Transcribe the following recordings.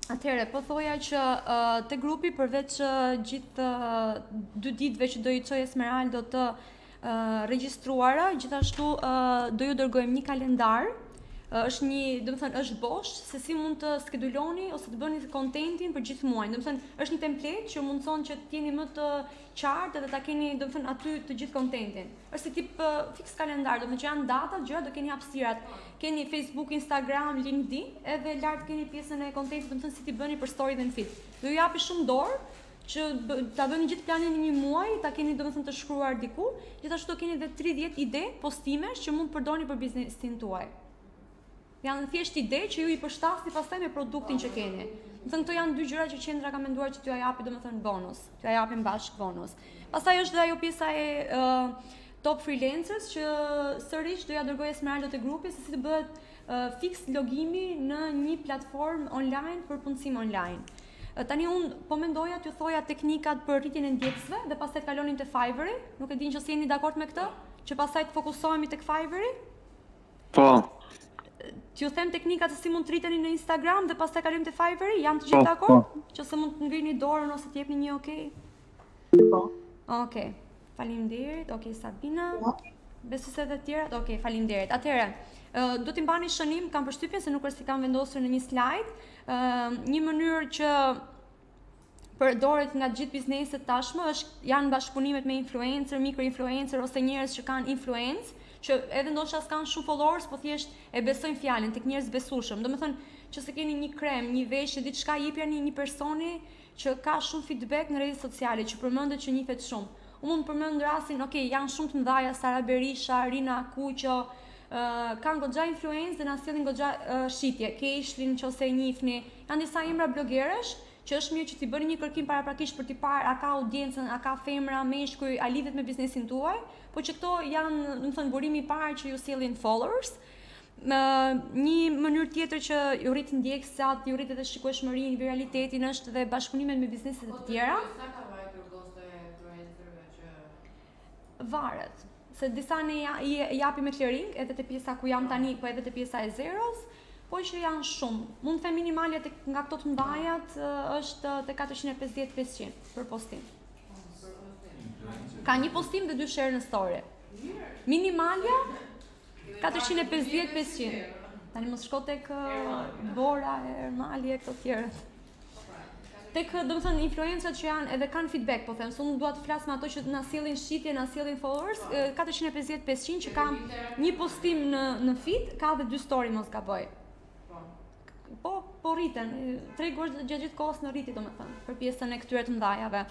Atëherë, po thoja që te grupi përveç gjithë 2 ditëve që do i çoj Esmeraldo të regjistruara, gjithashtu do ju dërgojmë një kalendar. Është një, domethënë është bosh se si mund të skeduloni ose të bëni kontentin për gjithë muajin. Domethënë është një template që mundson që të jeni më të qartë dhe ta keni domethënë aty të gjithë kontentin. Është si tip fix kalendar, domethënë që janë datat, gjëra, do keni hapësirat. Keni Facebook, Instagram, LinkedIn, edhe lart keni pjesën e kontentit, domethënë si ti bëni për story dhe në feed. Do ju japi shumë dorë që ta bëni gjithë planin në një muaj, ta keni domethënë të shkruar diku. Gjithashtu do keni edhe 30 ide postimesh që mund të përdorni për biznesin tuaj. Janë thjesht ide që ju i përshtatni pastaj me produktin që keni. Domethënë këto janë 2 gjëra që qendra ka menduar që t'ju ja japi domethënë bonus, t'ju ja japim bashkë bonus. Pastaj është dhe ajo pjesa e top freelancers që sërish do ja dërgoj Esmeraldo te grupi se si të bëhet fix logimi në një platformë online për punësim online. Tani unë po mendoja t'ju thoja teknikat për rritjen e ndjekësve dhe pastaj të kalonim te Fiverr. Nuk e di nëse jeni dakord me këtë, që pastaj të fokusohemi tek Fiverr. Po. T'ju them teknikat se si mund të rriteni në Instagram dhe pastaj kalojmë te Fiverr, janë të gjithë dakord? Qëse mund të ngrini dorën ose të jepni një okay? Po. Okej. Faleminderit. Okej, Sabina. Besoj se edhe të tjerat. Okej, faleminderit. Atëherë, do t'i mbani shënim, kam përshtypjen se nuk është si kam vendosur në një slide, një mënyrë që përdoret nga të gjithë bizneset tashmë janë bashkëpunimet me influencer, mikroinfluencer ose njerëz që kanë influencë, që edhe ndoshta s'kan shumë followers, po thjesht e besojnë fjalën tek njerëz besueshëm. Domethënë, që se keni një krem, një veshje, diçka jepjani një personi që ka shumë feedback në rrjetet sociale, që përmendet që njihet shumë. Unë mund të përmend rastin, okay, janë shumë të mëdha, Sara Berisha, Rina Kuqo, kanë goxha influencë dhe na sjellin goxha shitje. Keishlin nëse e njihni, janë disa emra blogeresh që është mirë që t'i bëni një kërkim paraprakisht për t'i parë a ka audiencën, a ka femra, meshkuj, a lidhet me biznesin tuaj, po që këto janë, domethënë, burimi i parë që ju sjellin followers. Një mënyrë tjetër që ju rrit ndjekësat, ju rrit edhe shikueshmërinë, viralitetin është dhe bashkëpunimet me bizneset e tjera. Varet, se disa ne japim me clearing, edhe te pjesa ku jam tani, po edhe te pjesa e zeros. Po që janë shumë. Mund të them minimalja nga këto të mbajat është te 450-500 për postim. Ka një postim dhe 2 share në story. Minimalja 450-500. Tani mos shko tek Bora, Ermali e këto tjerët. Tek domethënë influencerët që janë edhe kanë feedback, po them, se unë dua të flas me ato që na sjellin shitje, na sjellin followers, 450-500 që kanë një postim në feed, ka edhe 2 story mos gaboj. Po rriten, tregosh gjatë gjithë kohës në rritje domethënë, për pjesën e këtyre të mëdhajave.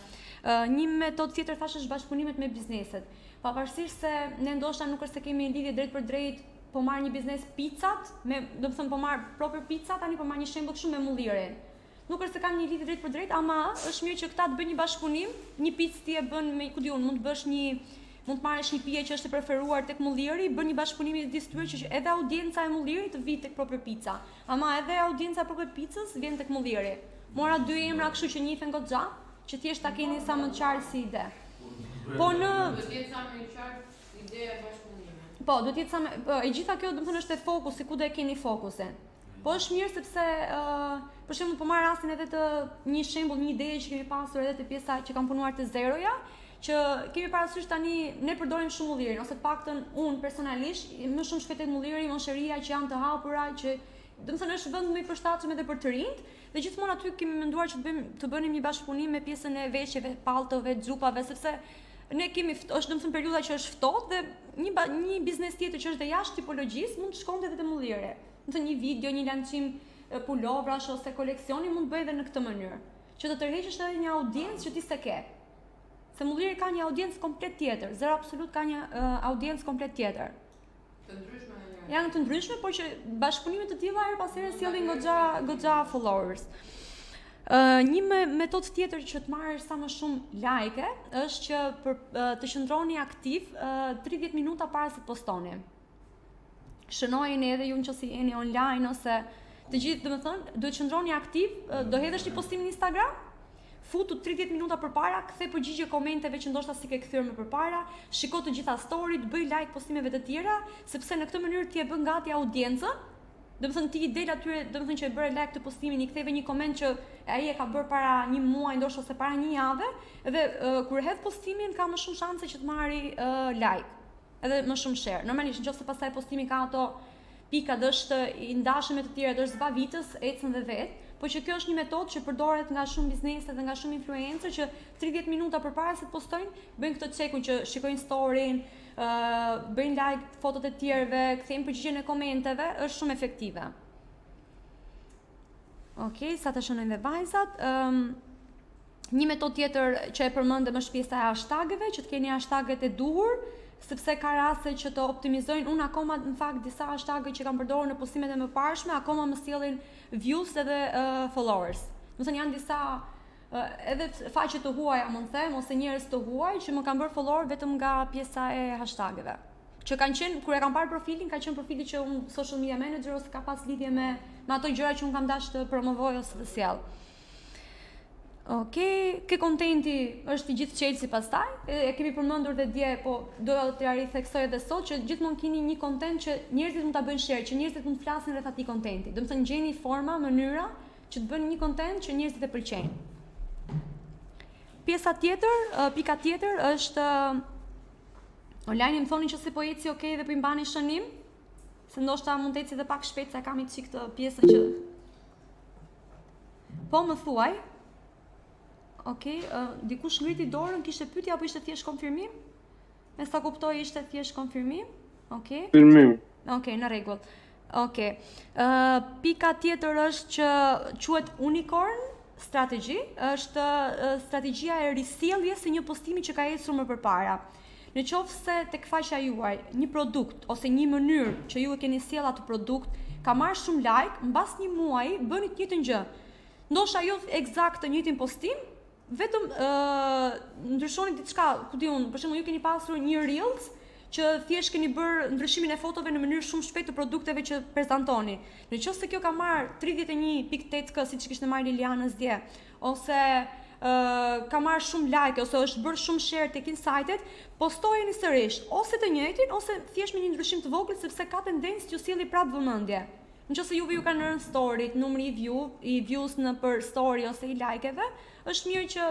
Një metodë tjetër thashë është bashkëpunimet me bizneset. Pavarësisht se ne ndoshta nuk është se kemi lidhje drejt për drejt, po marr një biznes picat, domethënë po marr proper pica, tani po marr një shembull shumë me mullirin. Nuk është se kam një lidhje drejt për drejt, ama është mirë që këta të bëjnë një bashkëpunim, një picë ti e bën me, ku diun, mund të marrësh një pije që është e preferuar tek mulliri, bën një bashkëpunim i distribuar që edhe audienca e mullirit të vijë tek proper pica, ama edhe audienca e proper picës vjen tek mulliri. Mora 2 emra kështu që njihen goxha, që thjesht ta keni sa më qartë si ide. Po në do të jetë sa më qartë ideja e bashkëpunimit. Po, do të jetë sa më e gjitha kjo domethënë është e fokusi, ku do e keni fokusin. Po është mirë sepse për shembull po marr rastin edhe të një shembull, një ide që kemi pasur edhe te pjesa që kam punuar te zeroja, që kemi parasysh tani ne përdorim shumë mullirin, ose paktën unë personalisht më shumë shpejt tek mulliri, mosheria që janë të hapura, që domethënë është vend më i përshtatshëm edhe për të rinjt, dhe gjithmonë aty kemi menduar që të bënim një bashkëpunim me pjesën e veshjeve, palltove, xhupave, sepse ne kemi është domethënë periudha që është ftohtë dhe një biznes tjetër që është dhe jashtë tipologjisë mund të shkonte edhe te mulliri. Domethënë një video, një lancim pulovrash ose koleksioni mund bëj edhe në këtë mënyrë, që të tërheqësh edhe një audiencë që ti s'e ke. Se mulliri ka një audiencë komplet tjetër, Zero Absolut ka një audiencë komplet tjetër. Të ndryshme në janë të ndryshme, por që bashkëpunimet të tilla her pas here sjellin goxha followers. Një metodë tjetër që të marrësh sa më shumë like është që të qëndroni aktiv 30 minuta para se të postoni. Shënojeni edhe ju nëse jeni online ose të gjithë, domethënë, duhet të qëndroni aktiv, do hedhësh një postim në Instagram, futu 30 minuta përpara, kthe përgjigje komenteve që ndoshta si ke kthyer më përpara, shiko të gjitha storyt, bëj like postimeve të tjera, sepse në këtë mënyrë ti e bën gati audiencën. Domethënë ti i del atyre, domethënë që e bëre like të postimin, i ktheve një koment që ai e ka bërë para një muaji, ndoshta ose para një jave, dhe kur hedh postimin ka më shumë shanse që të marri like, edhe më shumë share. Normalisht nëse pastaj postimi ka ato pika dhe është i ndashëm me të tjerë, dhe është zbavitës, ecën dhe vet, po që kjo është një metodë që përdoret nga shumë biznese dhe nga shumë influencer që 30 minuta përpara se të postojnë, bëjnë këtë cekun që shikojnë storyn, bëjnë like fotot e tjerëve, kthejnë përgjigjen e komenteve, është shumë efektive. Okej, sa të shënojnë dhe vajzat. Një metodë tjetër që e përmendëm është pjesa e hashtagëve, që të keni hashtaget e duhur, sepse ka raste që të optimizojnë. Unë akoma në fakt disa hashtagë që kam përdorur në postimet e mëparshme akoma më sjellin views edhe followers. Do të thënë janë disa edhe faqe të huaja, mund të them, ose njerëz të huaj që më kanë bërë follower vetëm nga pjesa e hashtagëve. Që kanë qenë, kur e kam parë profilin, ka qenë profili që unë social media manager ose ka pas lidhje me ato gjëra që unë kam dashur të promovoj ose të sjell. Okej, ke kontenti është i gjithë Chelsea pastaj, e kemi përmendur dhe dje, po doja t'ja ritheksoj edhe sot që gjithmonë keni një kontent që njerëzit mund ta bëjnë share, që njerëzit mund të flasin rreth atij kontenti. Domethënë gjeni forma, mënyra që të bëni një kontent që njerëzit e pëlqejnë. Pjesa tjetër, pika tjetër është online më thonin që se po eci okay dhe po i mbani shënim, se ndoshta mund të eci edhe pak shpejt, se kam i çik këtë pjesën që po më thuaj. Okej, dikush ngriti dorën, kishte pyetje apo ishte thjesht konfirmim? Me sa kuptoj ishte thjesht konfirmim. Okej. Konfirmim. Okej, në rregull. Okej. Pika tjetër është që quhet unicorn strategy, është strategjia e risjelljes së një postimi që ka ecur më përpara. Në qoftë se tek faqja juaj një produkt ose një mënyrë që ju e keni sjell atë produkt ka marrë shumë like, mbas një muaji bëni të njëjtën gjë. Ndoshta jo eksakt të njëjtin postim, vetëm ndryshoni diçka, ku di unë, për shembull ju keni pasur një reels që thjesht keni bërë ndryshimin e fotove në mënyrë shumë shpejtë të produkteve që prezantoni. Nëse kjo ka marrë 31.8k siç kishte marrë Lilianës dje, ose ka marrë shumë like ose është bërë shumë share tek insightet, postojeni sërish ose të njëjtin ose thjesht me një ndryshim të vogël sepse ka tendencë që sjelli prapë vëmendje. Nëse juve ju kanë rënë storyt, numri i views në për story ose i like-eve, është mirë që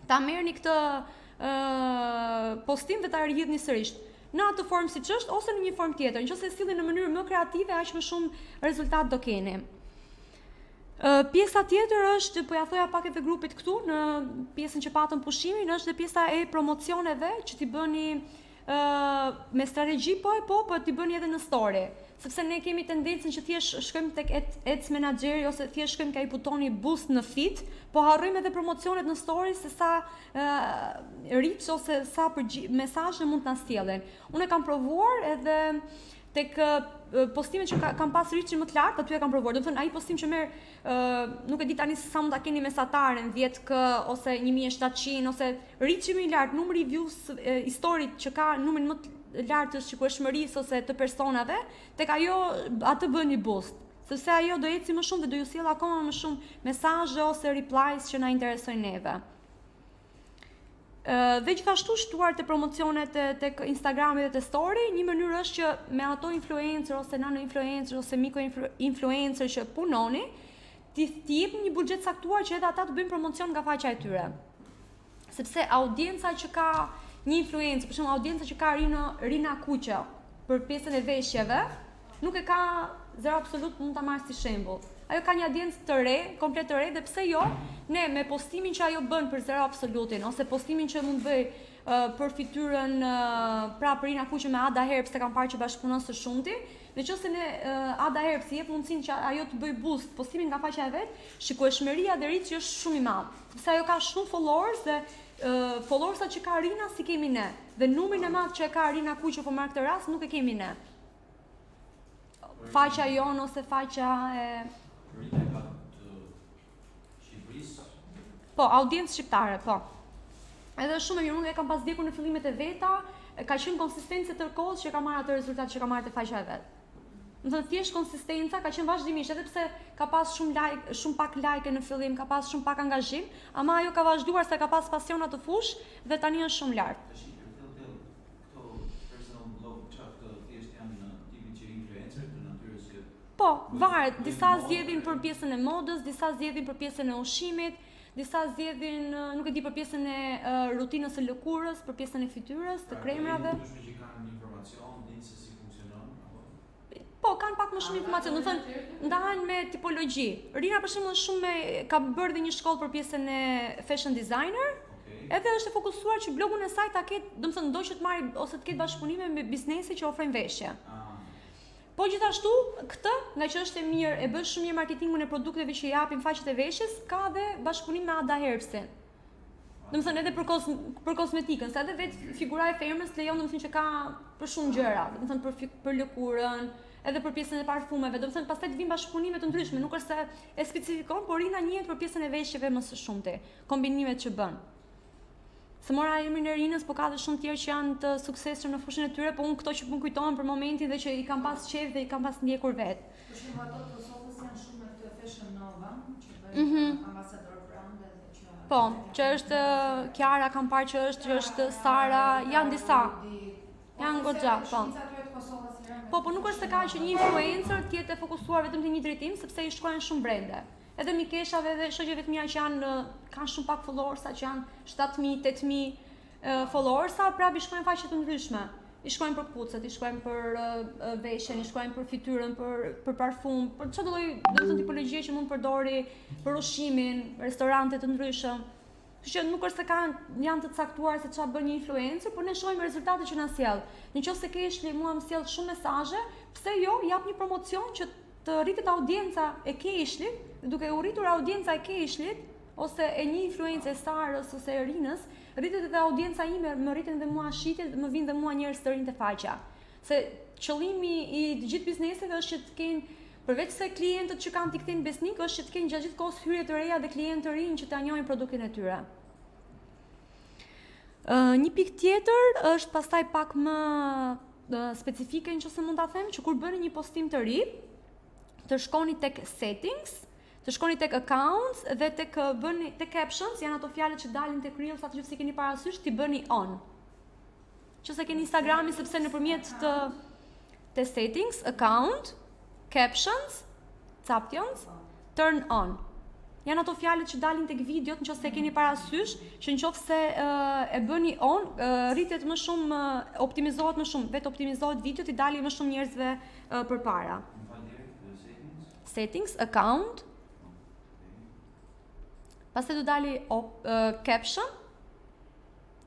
ta merrni këtë postim dhe ta rihidhni sërish në atë formë siç është ose në një formë tjetër. Nëse e sillni në mënyrë më kreative, aq më shumë rezultat do keni. Pjesa tjetër është, po ja thoja pak edhe grupit këtu në pjesën që patëm pushimin, është dhe pjesa e promocioneve që t'i bëni me strategji po t'i bëni edhe në story. Sepse ne kemi tendencën që thjesht shkojmë tek ads menageri ose thjesht shkojmë ai butoni boost në feed, po harrojmë edhe promocionet në story se sa reach ose sa mesazhe mund të na sjellin. Unë e kam provuar edhe tek postimet që kam pas reach më të lartë, aty e kam provuar. Do të thënë ai postim që merr, nuk e di tani sa mund ta keni mesataren 10k ose 1700 ose reach më i lartë, numri i views i storyt që ka numrin më të lartë të shikueshmërisë ose të personave, tek ajo atë bën një boost, sepse ajo do eci më shumë dhe do ju sjell akoma më shumë mesazhe ose replies që na interesojnë neve. Dhe gjithashtu shtuar të promocionet tek Instagrami dhe te story, një mënyrë është që me ato influencer ose nano influencer ose miko influencer që punoni, t'i jepni një buxhet caktuar që edhe ata të bëjnë promocion nga faqja e tyre. Sepse audienca që ka një influencer, për shembull audienca që ka Rina Kuqe për pjesën e veshjeve, nuk e ka zero absolut, mund ta marr si shembull. Ajo ka një audiencë të re, komplet të re, dhe pse jo, ne me postimin që ajo bën për zero absolutin ose postimin që mund bëj për fytyrën pra për Rina Kuqe me Ada Herbs, se kam parë që bashkëpunon së shumti, nëse ne Ada Herbs i jep mundësinë që ajo të bëj boost postimin nga faqja e vet, shikueshmëria dhe reach është shumë i madh. Sepse ajo ka shumë followers dhe followersat që ka Rina si kemi ne, dhe numrin e madh që ka Rina Kuqe po marr këtë rast nuk e kemi ne. Faqja jon ose faqja e Rina ka të Shqipërisë. Po, audiencë shqiptare, po. Edhe shumë e mirë, unë e kam pas ndjekur në fillimet e veta, ka qenë konsistencë tërkohës që ka marrë atë rezultat që ka marrë te faqja e vet. Më thënë thjesht konsistenca ka qenë vazhdimisht, edhe pse ka pas shumë like, shumë pak like në fillim, ka pas shumë pak angazhim, ama ajo ka vazhduar se ka pas pasion atë fush dhe tani është shumë lart. Tash këto personal blog çfarë thjesht janë tipi që influencer të natyrës që Po, varet, disa zgjedhin për pjesën e modës, disa zgjedhin për pjesën e ushqimit, disa zgjedhin, nuk e di, për pjesën e rutinës së lëkurës, për pjesën e fytyrës, të kremrave. Dushme që kanë informacion, dinë se si funksionon, apo? Po, kanë pak më shumë informacion, do të thënë, ndahen me tipologji. Rina për shembull ka bërë dhe një shkollë për pjesën e fashion designer. Edhe është e fokusuar që blogun e saj ta ketë, do të thënë, do që të marrë ose të ketë bashkëpunime me biznese që ofrojnë veshje. Po gjithashtu, këtë, nga që është e mirë, e bën shumë mirë marketingun e produkteve që japin faqet e veshjes, ka dhe bashkëpunim me Ada Herbsin. Do të thënë edhe për kozmetikën, se edhe vetë figura e femrës lejon, do të thënë që ka për shumë gjëra, do të thënë për lëkurën, edhe për pjesën e parfumeve, do të thënë pastaj të vinë bashkëpunime të ndryshme, nuk është se e specifikon, por Rina njihet për pjesën e veshjeve më së shumti, kombinimet që bën. Se mora emrin e Rinës, po ka dhe shumë tjerë që janë të suksesshëm në fushën e tyre, po unë këto që më kujtohen për momentin dhe që i kam pas qef dhe i kam pas ndjekur vetë. Për shembull ato të Kosovës janë shumë të Fashion Nova, që bëjnë ambasador brand edhe që Po, që është Kiara, kam parë që është Sara, janë disa. Janë goxha, po. Po nuk është se ka që një influencer të jetë e fokusuar vetëm te një drejtim, sepse i shkruajnë shumë brende. Edhe mikeshave dhe shoqeve të mia që kanë shumë pak followersa, që janë 7.000, 8.000 followersa, prapë i shkruajnë faqe të ndryshme. I shkruajnë për kputucët, i shkruajnë për veshjen, i shkruajnë për fytyrën, për parfum, për çdo lloj, do të thënë, tipologjie që mund përdori për ushqimin, restorante të ndryshëm. Kështu që nuk është se janë të caktuar se çfarë bën një influencer, por ne shohim rezultatet që na sjell. Nëse ke Ashley mua më sjell shumë mesazhe, pse jo jap një promocion që të rritet audienca e Ashley, duke u rritur audienca e Ashley ose e një influencer e Sarës ose e Rinës, rritet edhe audienca ime, më rriten dhe mua shitjet, më vinë dhe mua njerëz të rinë te faqja. Se qëllimi i të gjithë bizneseve është që të kenë, përveç se klientët që kanë t'i kthejnë besnik, është që të kenë gjatë gjithë kohës hyrje të reja dhe klientë të rinj që ta njohin produktin e tyre. Një pikë tjetër është pastaj pak më specifike, nëse mund ta them, që kur bëni një postim të ri, të shkoni tek settings, të shkoni tek accounts dhe tek captions, janë ato fjalët që dalin tek Reels, ato që keni parasysh, ti bëni on. Qëse keni Instagramin, sepse nëpërmjet të settings, account, captions, captions, turn on. Janë ato fjalët që dalin tek videot, nëse keni parasysh, që nëse e bëni on, rritet më shumë, optimizohet më shumë, vetë optimizohet videot, i dalin më shumë njerëzve përpara. Settings, account, pastaj do dali caption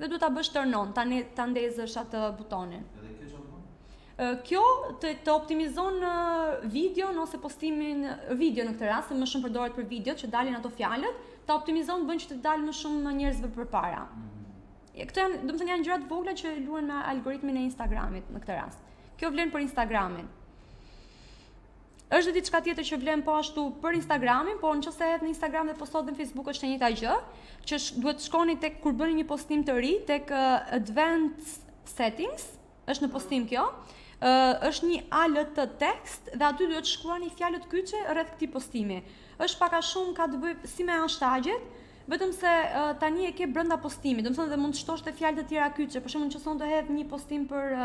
dhe do ta bësh turn on, ta ndezësh atë butonin. Edhe kjo çfarë bën? Kjo të optimizon videon ose postimin video në këtë rast, më shumë përdoret për videot që dalin ato fjalët, ta optimizon, bën që të dalë më shumë njerëzve përpara. Këto janë, do të thënë, janë gjëra të vogla që luajnë me algoritmin e Instagramit në këtë rast. Kjo vlen për Instagramin. Është diçka tjetër që vlen po ashtu për Instagramin, por nëse hedh në Instagram dhe postohet në Facebook është e njëjta gjë, që duhet shkoni tek kur bëni një postim të ri, tek advanced settings, është në postim kjo, është një alt text dhe aty duhet shkruani fjalët kyçe rreth këtij postimi. Është pak a shumë ka të bëjë si me hashtagjet, vetëm se tani e ke brenda postimit, do të thonë dhe mund të shtosh te fjalë të tjera kyçe. Për shembull, nëse unë do hedh një postim për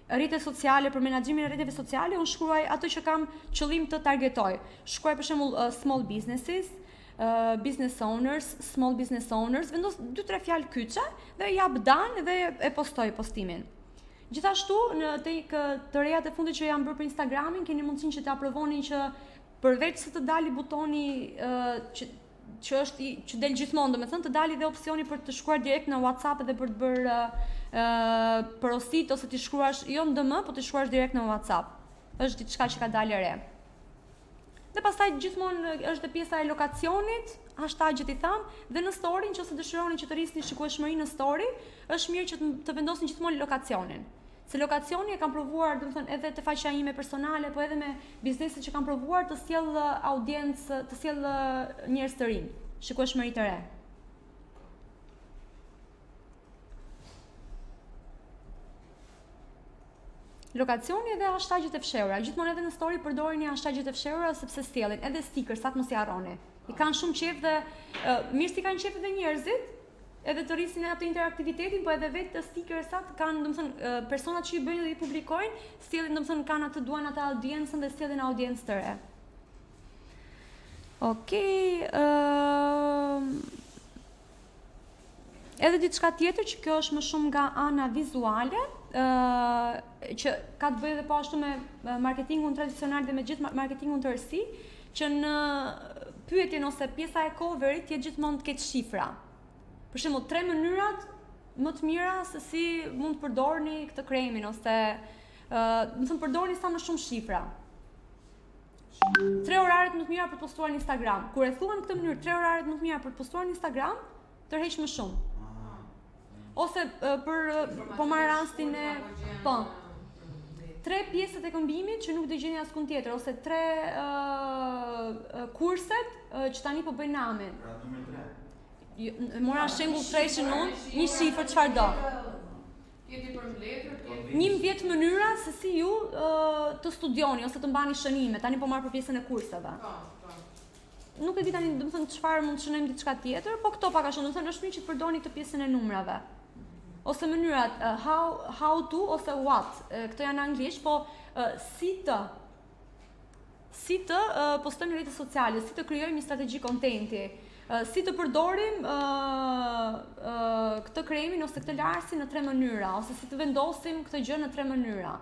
rrjetet sociale, për menaxhimin e rrjeteve sociale, unë shkruaj ato që kam qëllim të targetoj. Shkruaj për shembull small businesses, business owners, small business owners, vendos 2-3 fjalë kyçe dhe jap done dhe e postoj postimin. Gjithashtu, në tek të rejat e fundit që janë bërë për Instagramin, keni mundësinë që të aprovoni që përveç se të dali butoni që del gjithmonë, domethënë të dali dhe opsioni për të shkruar direkt në WhatsApp dhe për të bërë porosit ose të shkruash jo në DM, po të shkruash direkt në WhatsApp. Është diçka që ka dalë re. Dhe pastaj gjithmonë është pjesa e lokacionit, hashtagjet i tham, dhe në story, nëse dëshironi që të rrisni shikueshmërinë në story, është mirë që të vendosni gjithmonë lokacionin. Se lokacioni e kam provuar, domethënë edhe te faqja ime personale, po edhe me bizneset që kam provuar të sjell audiencë, të sjell njerëz të rinj, shikueshmëri të re. Lokacioni dhe hashtagjet e fshehura. Gjithmonë edhe në story përdorini hashtagjet e fshehura sepse sjellin, edhe stickers, sa të mos i harroni. I kanë shumë qejf dhe mirë si kanë qejf edhe njerëzit, edhe të rrisin atë interaktivitetin, po edhe vetë të stickersat kanë, domethënë, personat që i bëjnë dhe i publikojnë, sjellin domethënë kanë atë duan atë audiencën dhe sjellin audiencë të re. Okej, edhe diçka tjetër që kjo është më shumë nga ana vizuale, që ka të bëjë edhe po ashtu me marketingun tradicional dhe me gjithë marketingun të rësi, që në pyetjen ose pjesa e coverit të gjithmonë të ketë shifra. Për shembull, 3 mënyrat më të mira se si mund të përdorni këtë kremin ose më thënë përdorni sa më shumë shifra. 3 oraret më të mira për të postuar në Instagram. Kur e thuan këtë mënyrë, 3 oraret më të mira për të postuar në Instagram, tërheq më shumë. Ose po marr rastin e 3 pjesët e këmbimit që nuk dëgjoni askund tjetër, ose 3 kurset që tani po bëjnë Nami. Mora shembull 3 unë, një shifër çfarë do. 11 mënyra se si ju të studioni ose të mbani shënime. Tani po marr për pjesën e kurseve. Nuk e di tani, domethënë çfarë mund të shënojmë diçka tjetër, po këto pak a shumë, domethënë është mirë që të përdorni këtë pjesën e numrave. Ose mënyrat how to ose what. Këto janë anglisht, po si të postojmë në rrjetet sociale, si të krijojmë një strategji kontenti, si të përdorim këtë kremin ose këtë larsin në 3 mënyra, ose si të vendosim këtë gjë në 3 mënyra.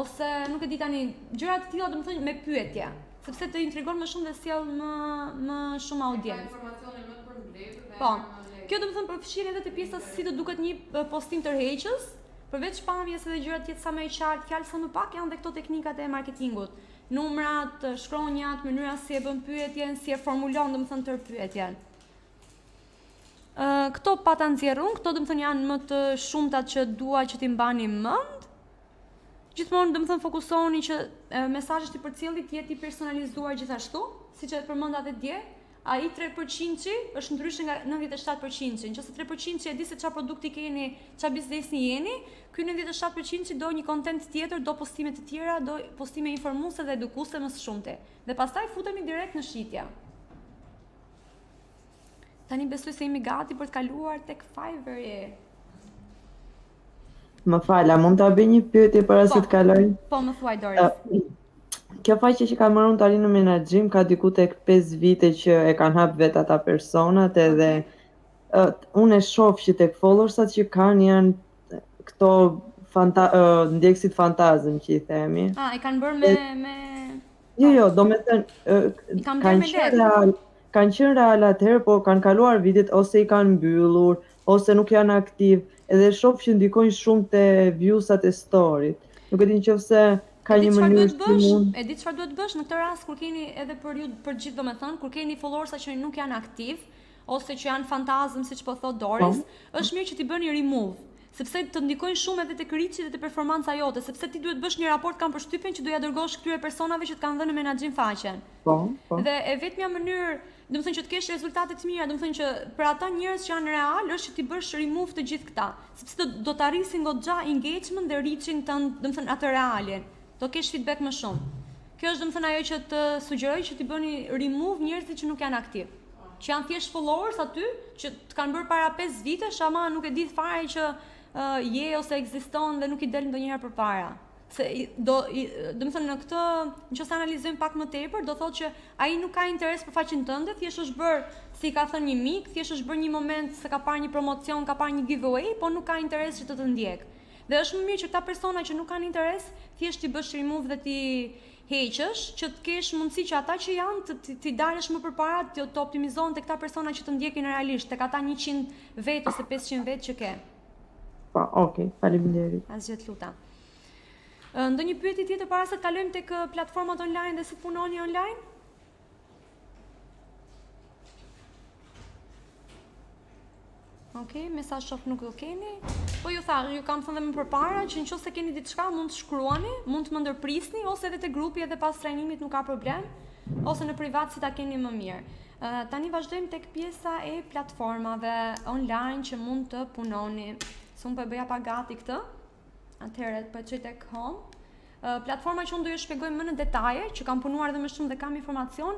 Ose nuk e di tani, gjëra të tilla domethënë me pyetje, sepse të intrigon më shumë dhe sjell më shumë audiencë. Po. Kjo domethënë përfshin edhe të pjesa si të duket një postim tërheqës, përveç pamjes edhe gjërat tjetër sa më e qartë, fjalë sa më pak janë dhe këto teknikat e marketingut. Numrat, shkronjat, mënyra si e bën pyetjen, si e formulon domethënë tërë pyetjen. Këto pata nxjerrun, këto domethënë janë më të shumtat që dua që t'i mbani mend. Gjithmonë domethënë fokusohuni që mesazhi që përcjellit të jetë i personalizuar gjithashtu, siç e përmenda edhe dje. Ai 3% është ndryshe nga 97%. Nëse 3% e di se çfarë produkti keni, çfarë biznesi jeni, ky 97% do një content tjetër, do postime të tjera, do postime informuese dhe edukuese më së shumti. Dhe pastaj futemi direkt në shitje. Tani besoj se jemi gati për të kaluar tek Fiverr. Më fala, mund ta bëj një pyetje para se të kaloj? Po, më thuaj Doris. Kjo faqe që ka marrë tani në menaxhim ka diku tek 5 vite që e kanë hap vet ata personat edhe unë e shoh që tek followersat që kanë janë këto ndjekësit fantazëm që i themi. E kanë bërë me Jo, domethënë kanë qenë real atëherë, po kanë kaluar vitet ose i kanë mbyllur ose nuk janë aktiv, edhe shoh që ndikojnë shumë te viewsat e storyt. Nuk e di nëse ka një mënyrë si mund. E di çfarë duhet bësh në këtë rast kur keni edhe për gjithë domethënë, kur keni followersa që nuk janë aktiv ose që janë fantazëm siç po thot Doris, është mirë që ti bëni remove, sepse të ndikojnë shumë edhe tek reach-i dhe te performanca jote, sepse ti duhet bësh një raport kam përshtypjen që do ja dërgosh këtyre personave që të kanë dhënë në menaxhim faqen. Po. Dhe e vetmja mënyrë, domethënë që të kesh rezultate të mira, domethënë që për ata njerëz që janë real është që ti bësh remove të gjithë këta, sepse do të arrisin goxha engagement dhe reaching tënd, domethënë atë realin. Do kesh feedback më shumë. Kjo është domethënë ajo që të sugjeroj që ti bëni remove njerëzit që nuk janë aktiv. Që janë thjesht followers aty, që të kanë bërë para 5 vitesh, ama nuk e di fare që je ose ekziston dhe nuk i del ndonjëherë përpara. Se domethënë në këtë, nëse analizojmë pak më tepër, do thotë që ai nuk ka interes për faqen tënde, thjesht është bërë, si ka thënë një mik, thjesht është bërë një moment se ka parë një promocion, ka parë një giveaway, po nuk ka interes që të ndjek. Dhe është më mirë që këta persona që nuk kanë interes, thjesht ti bësh remove dhe ti heqësh, që të kesh mundësi që ata që janë ti dalësh më përpara, të optimizohen tek këta persona që të ndjekin realisht, tek ata 100 vet ose 500 vet që ke. Po, okay, faleminderit. Asgjë të lutem. Ndonjë pyetje tjetër para se të kalojmë tek platformat online dhe si punoni online? Okej, mesazh shoh nuk do keni. Po ju kam thënë më përpara që nëse keni diçka mund të shkruani, mund të më ndërprisni ose edhe te grupi edhe pas trajnimit nuk ka problem, ose në privat si ta keni më mirë. Tani vazhdojmë tek pjesa e platformave online që mund të punoni. Se unë po e bëja pa gati këtë. Atëherë po e çoj tek home. Platforma që unë do ju shpjegoj më në detaje, që kam punuar edhe më shumë dhe kam informacion,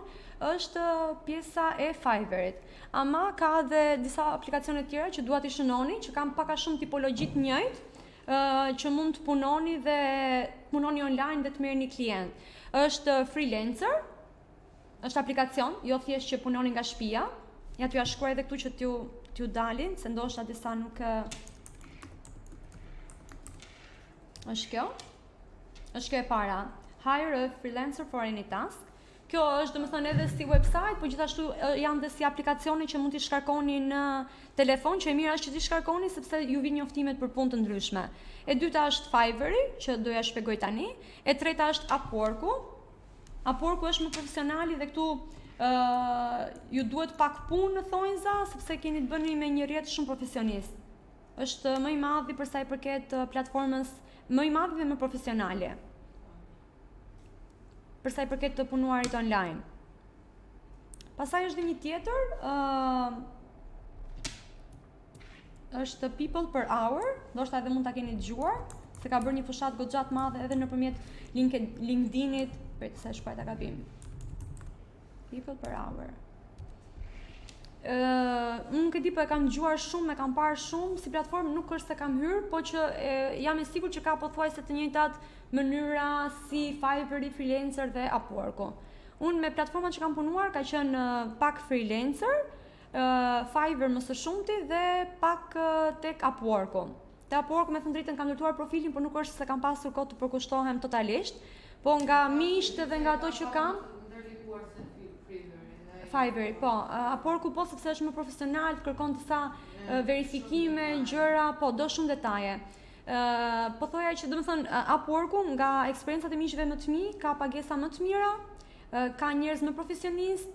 është pjesa e Fiverrit. Ama ka edhe disa aplikacione tjera që dua t'i shënoni, që kam pak a shumë tipologji të njëjtë, që mund të punoni dhe punoni online dhe të merrni klient. Është Freelancer, është aplikacion, jo thjesht që punoni nga shtëpia. Ja t'ju shkruaj edhe këtu që t'ju dalin, se ndoshta disa nuk është kjo. Është kjo e para. Hire a freelancer for any task. Kjo është domethënë edhe si website, por gjithashtu janë dhe si aplikacione që mund t'i shkarkoni në telefon, që e mira është që t'i shkarkoni sepse ju vijnë njoftimet për punë të ndryshme. E dyta është Fiverr, që do ja shpjegoj tani. E treta është Upwork-u. Upwork-u është më profesionali dhe këtu ju duhet pak punë në thonjza, sepse keni të bëni me një rrjet shumë profesionist. Është më i madhi për sa i përket platformës, më i madhi dhe më profesionale. Për sa i përket të punuarit online. Pastaj është dhe një tjetër, është People per Hour, ndoshta edhe mund ta keni dëgjuar, se ka bërë një fushat goxha të madhe edhe nëpërmjet LinkedIn-it, për të sa shkruaj ta gabim. People per Hour. Unë nuk e di, po e kam dëgjuar shumë, e kam parë shumë, si platformë nuk është se kam hyrë, po që jam e sigurt që ka pothuajse të njëjtat mënyra si Fiverr, Freelancer dhe Upwork-u. Unë me platformat që kam punuar ka qenë pak Freelancer, Fiverr më së shumti dhe pak tek Upwork-u. Te Upwork me thënë drejtën kam ndërtuar profilin, por nuk është se kam pasur kohë të përkushtohem totalisht, po nga miqtë dhe nga ato që kam Fiverr, po, Upwork-u po sepse është më profesional, kërkon disa verifikime, gjëra, po do shumë detaje. Po thoja që domethënë Upwork-u nga eksperiencat e miqve më të mi ka pagesa më të mira, ka njerëz më profesionist,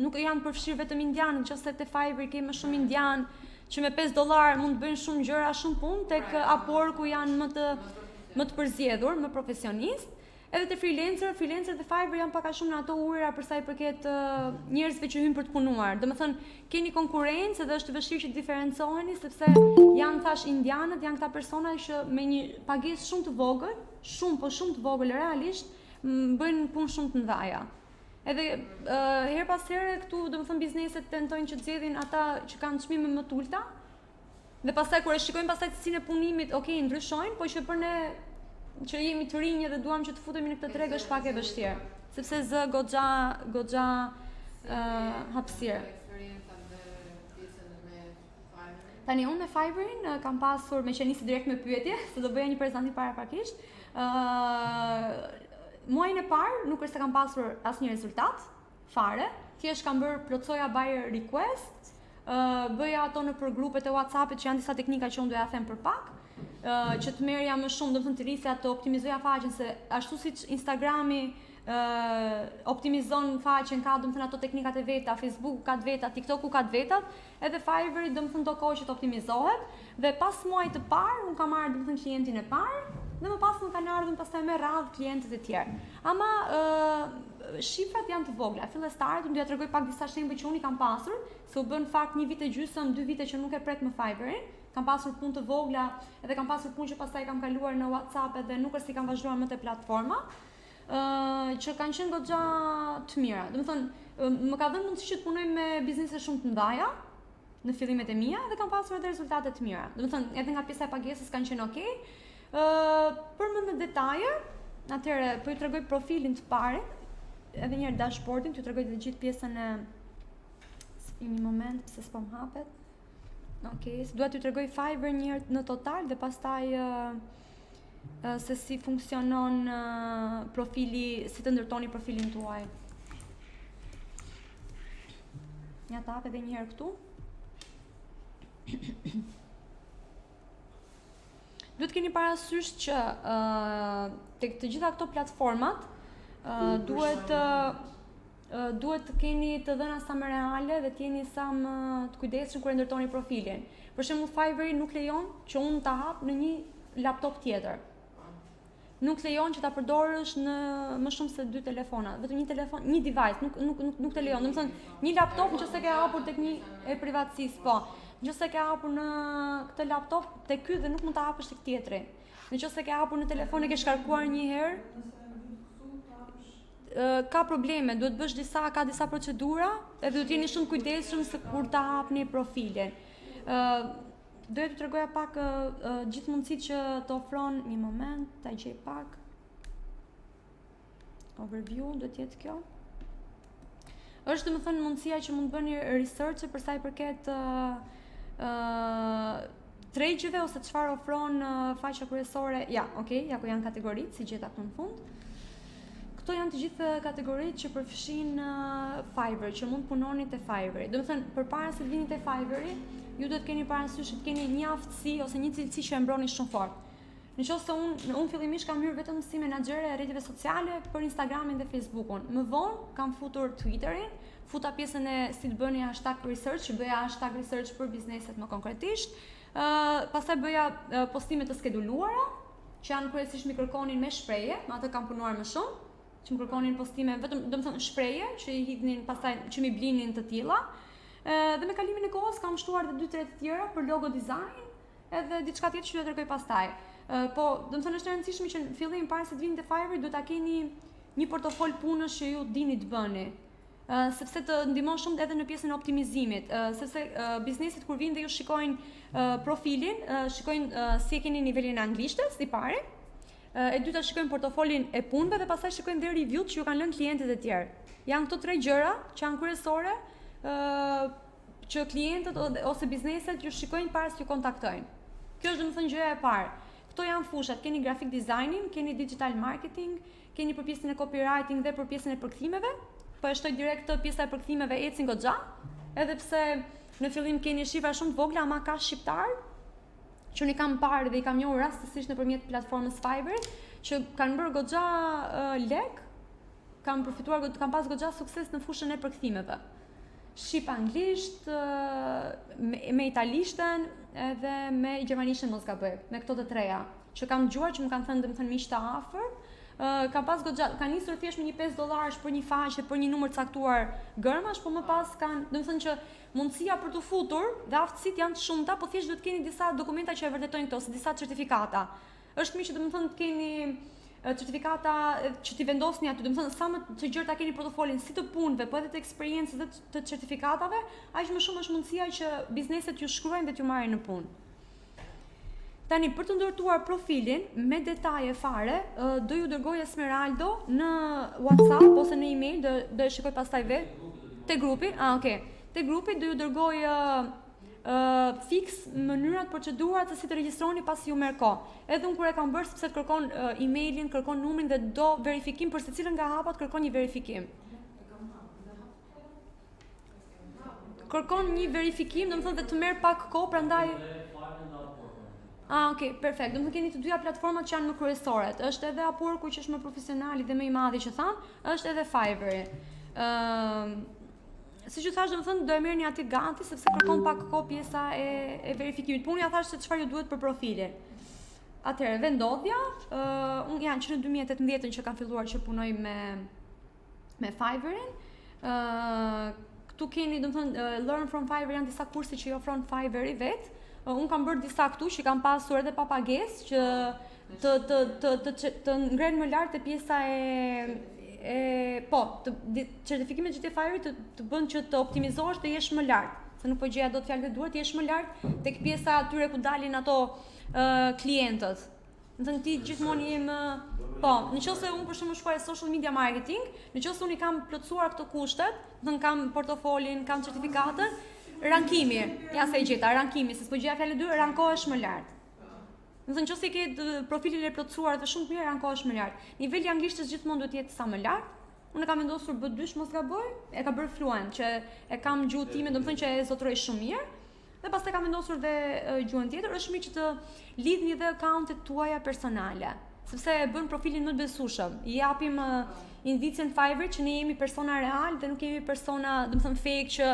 nuk janë përfshirë vetëm indianë, nëse te Fiverr ke më shumë indian që me $5 mund të bëjnë shumë gjëra, shumë punë, tek Upwork-u janë më të përzgjedhur, më profesionist. Edhe te Freelancer dhe Fiverr janë pak a shumë në ato ujëra për sa i përket njerëzve që hyjnë për të punuar. Domethënë keni konkurrencë dhe është vështirë që të diferencoheni sepse janë thash indianët, janë këta persona që me një pagesë shumë të vogël, shumë të vogël realisht, bëjnë punë shumë të mëdha. Edhe her pas here këtu domethënë bizneset tentojnë që të zgjedhin ata që kanë çmime më të ulta. Dhe pastaj kur e shikojmë pastaj cilësinë e punimit, okay, ndryshojnë, por që për ne që jemi të rinj dhe duam që të futemi në këtë treg është pak e vështirë, sepse zë goxha hapësirë. Tani unë me Fiverrin kam pasur, me që nisi direkt me pyetje, se do bëja një prezantim paraprakisht. Muajin e parë nuk është se kam pasur asnjë rezultat fare, thjesht kam bërë plotsoja buyer request, bëja ato në për grupet e WhatsApp-it që janë disa teknika që unë doja them për pak. Që të merja më shumë, domethënë të rrisja të optimizoja faqen, se ashtu siç Instagrami optimizon faqen, ka domethënë ato teknikat e veta, Facebooku ka të veta, TikToku ka të vetat, edhe Fiverri domethënë do kohë që të optimizohet, dhe pas muajit të parë unë kam marrë domethënë klientin e parë, dhe më pas më kanë ardhur pastaj me radhë klientët e tjerë. Ama shifrat janë të vogla. Fillestarit unë do t'ja tregoj pak disa shembuj që unë i kam pasur, se u bën fakt 1 vit e gjysmë, 2 vite që nuk e prek me Fiverrin. Kam pasur punë të vogla, edhe kam pasur punë që pastaj kam kaluar në WhatsApp edhe nuk është si kam vazhduar më te platforma, që kanë qenë goxha të mira. Domethënë, më ka dhënë mundësi që të punoj me biznese shumë të mëdha në fillimet e mia dhe kam pasur edhe rezultate të mira. Domethënë, edhe nga pjesa e pagesës kanë qenë okay. Për më në detaje, atëherë po ju tregoj profilin të parë, edhe një herë dashboardin, t'ju tregoj të gjithë pjesën e një moment pse s'po më hapet. Okej, dua t'ju tregoj Fiverr një herë në total dhe pastaj se si funksionon profili, si të ndërtoni profilin tuaj. Ja ta hap edhe një herë këtu. Duhet keni parasysh që tek të gjitha këto platformat duhet të keni të dhëna sa më reale dhe të jeni sa më të kujdesshëm kur e ndërtoni profilin. Për shembull, Fiverri nuk lejon që unë ta hap në një laptop tjetër. Nuk lejon që ta përdorësh në më shumë se 2 telefona, vetëm një telefon, një device, nuk të lejon. Domethënë, një laptop nëse ke hapur tek një e privatësisë, po. Nëse ke hapur në këtë laptop tek ky dhe nuk mund ta hapësh tek tjetri. Nëse ke hapur në telefon e ke shkarkuar një herë, ka probleme, duhet bësh ka disa procedura, edhe duhet jeni shumë kujdesshëm se kur ta hapni profilin. Doja t'ju tregoja pak gjithë mundësitë që të ofron, një moment, ta gjej pak. Overview do të jetë kjo. Është domethënë mundësia që mund të bëni research për sa i përket trade-gjeve ose çfarë ofron faqja kryesore. Ja, okay, ja ku janë kategoritë, si gjeta këtu në fund. Këto janë të gjithë kategoritë që përfshin Fiverr, që mund punoni te Fiverr. Domethënë, përpara se të vini te Fiverr, ju duhet keni parasysh të keni një aftësi ose një cilësi që e mbroni shumë fort. Nëse unë fillimisht kam hyrë vetëm si menaxhere e rrjeteve sociale për Instagramin dhe Facebookun. Më vonë kam futur Twitterin, futa pjesën e si të bëni hashtag research, bëja hashtag research për bizneset më konkretisht. Pastaj bëja postime të skeduluara, që janë kryesisht më kërkonin me shprehje, me atë kam punuar më shumë, që më kërkonin postime vetëm, domethënë shprehje, që i hidhnin pastaj që mi blinin të tilla. Dhe me kalimin e kohës kam shtuar edhe 2-3 të tjera për logo design, edhe diçka tjetër që do t'rregoj pastaj. Po, domethënë është e rëndësishme që në fillim para se të vini te Fiverr duhet ta keni një portofol punësh që ju dini të bëni. Sepse të ndihmon shumë edhe në pjesën e optimizimit, sepse bizneset kur vinë dhe ju shikojnë profilin, shikojnë si e keni nivelin e anglishtes, i pari, e dyta shikojnë portofolin e punëve dhe pastaj shikojnë dhe review që ju kanë lënë klientët e tjerë. Janë këto 3 gjëra që janë kryesore që klientët ose bizneset ju shikojnë para se ju kontaktojnë. Kjo është domethënë gjëja e parë. Këto janë fushat, keni graphic designing, keni digital marketing, keni për pjesën e copywriting dhe për pjesën e përkthimeve. Po e shtoj direkt të pjesa e përkthimeve ecin goxha, edhe pse në fillim keni shifra shumë të vogla, ama ka shqiptar që unë kam parë dhe i kam njohur rastësisht nëpërmjet platformës Fiverr, që kanë bërë goxha lek, kanë përfituar, kanë pas goxha sukses në fushën e përkthimeve. Shqip anglisht, me italishten edhe me gjermanishten mos gaboj, me këto të treja, që kam dëgjuar që më kanë thënë domethënë miq të afër. Ka pas goxha, kanë nisur thjesht me një $5 për një faqe, për një numër caktuar gërmash, po më pas kanë, domethënë që mundësia për të futur dhe aftësitë janë të shumta, po thjesht duhet keni disa dokumenta që e vërtetojnë këto, ose disa certifikata. Është mirë që domethënë të keni certifikata që t'i vendosni aty, domethënë sa më të gjerë ta keni portofolin si të punëve, po edhe të eksperiencës dhe të certifikatave, aq më shumë është mundësia që bizneset ju shkruajnë dhe t'ju marrin në punë. Tani, për të ndërtuar profilin me detaje fare, do ju dërgoj Esmeraldo në WhatsApp ose në email, do e shikoj pastaj vetë, te grupi, okay. Te grupi do ju dërgoj fix mënyrat, procedurat se si të regjistroni pasi ju merr kohë. Edhe unë kur e kam bërë, sepse të kërkon emailin, kërkon numrin dhe do verifikim për secilën nga hapat, kërkon një verifikim. Kërkon një verifikim, domethënë dhe të merr pak kohë, prandaj okay, perfekt. Domethënë keni të dyja platformat që janë më kryesore. Është edhe Upwork që është më profesionali dhe më i madhi që tham, është edhe Fiverr. Siç ju thash, domethënë do e merrni aty gati sepse kërkon pak kohë pjesa e verifikimit. Unë ja thash se çfarë ju duhet për profilin. Atëherë, vendodhja, unë janë që në 2018 që kam filluar që punoj me Fiverrin. Këtu keni, domethënë, Learn from Fiverr janë disa kurse që i ofron Fiverri vetë. Unë kam bërë disa këtu që kam pasur edhe pa pagesë që të ngren më lart te pjesa certifikimet që te Fiverri të bën që të optimizohesh dhe jesh më lart, se nuk po gjeja dot fjalë të duhur, të jesh më lart tek pjesa atyre ku dalin ato klientët. Domethënë ti gjithmonë je më nëse unë për shembull shkoj social media marketing, nëse unë i kam plotësuar këto kushtet, domethënë kam portofolin, kam certifikatën, rankimi, ja se e gjeta, rankimi, se s'po gjeja fjalë dy, rankohesh më lart. Nëse nëse ke profilin e plotësuar të shumë të mirë, rankohesh më lart. Niveli i anglishtes gjithmonë duhet jetë sa më lart. Unë kam vendosur B2 mos gaboj, e ka bërë fluent, që e kam gjuhën time, domethënë që e zotëroj shumë mirë. Dhe pastaj kam vendosur dhe gjuhën tjetër, është mirë që të lidhni dhe accountet tuaja personale, sepse e bën profilin më të besueshëm. I japim indicën Fiverr që ne jemi persona real dhe nuk jemi persona, domethënë fake që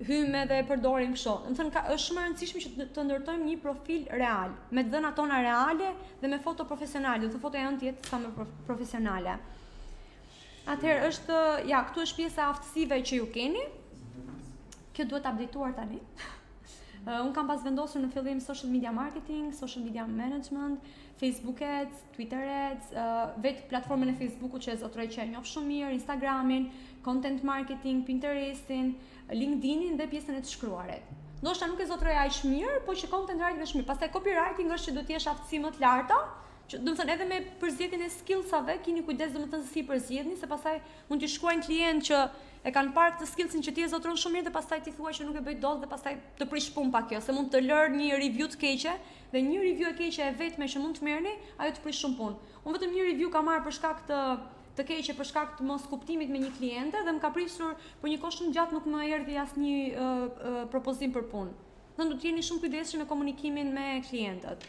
hymë dhe e përdorim kështu. Domethënë është shumë e rëndësishme që të ndërtojmë një profil real, me dhënat tona reale dhe me foto profesionale, do të fotoja jonë të jetë sa më profesionale. Atëherë është, këtu është pjesa e aftësive që ju keni. Kjo duhet updateuar tani. Unë kam pas vendosur në fillim social media marketing, social media management, Facebook ads, Twitter ads, vetë platformën e Facebookut që e zotroj që e njoh shumë mirë, Instagramin, content marketing, Pinterestin, LinkedInin dhe pjesën e të shkruarit. Ndoshta nuk e zotroj aq mirë, po që content writing është mirë. Pastaj copywriting është që do të jesh aftësi më të larta, që do të thënë edhe me përzgjedhjen e skillsave keni kujdes domethënë se si përzgjedhni, se pastaj mund t'i shkruajnë klient që e kanë parë këtë skillsin që ti e zotron shumë mirë dhe pastaj ti thua që nuk e bëj dot dhe pastaj të prish punë pa kjo, se mund të lër një review të keqe dhe një review e keqe e vetme që mund të merrni, ajo të prish shumë punë. Unë vetëm një review kam marrë për shkak të keqe, për shkak të mos kuptimit me një kliente dhe më ka prishur për një kohë shumë gjatë nuk më erdhi asnjë propozim për punë. Do të jeni shumë kujdesshëm me komunikimin me klientët.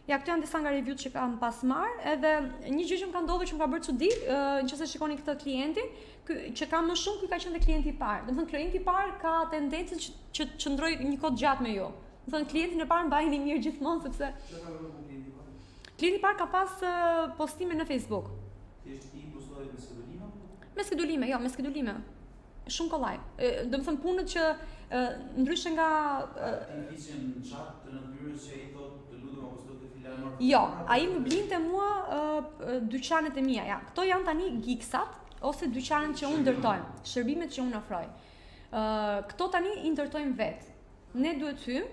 Ja, këto janë disa nga review-t që kam pas marrë, edhe një gjë që më ka ndodhur që më ka bërë çudi, nëse shikoni këtë klientin, që ka më shumë ky ka qenë te klienti i parë. Do të thënë klienti i parë ka tendencën që të qëndroj një kohë gjatë me ju. Do të thënë klientin e parë mbajini mirë gjithmonë sepse klienti i parë ka pas postime në Facebook. Thjesht i postohet me skedulime? Me skedulime, jo, me skedulime. Shumë kollaj. Do të thënë punët që ndryshe nga Ti flisje në chat të natyrës që i thot të lutem apo s'do të filan marr. jo, ai më blinte mua dyqanet e mia. Ja, këto janë tani gigsat ose dyqanet që unë ndërtoj, shërbimet që unë ofroj. Këto tani i ndërtojmë vetë. Ne duhet hym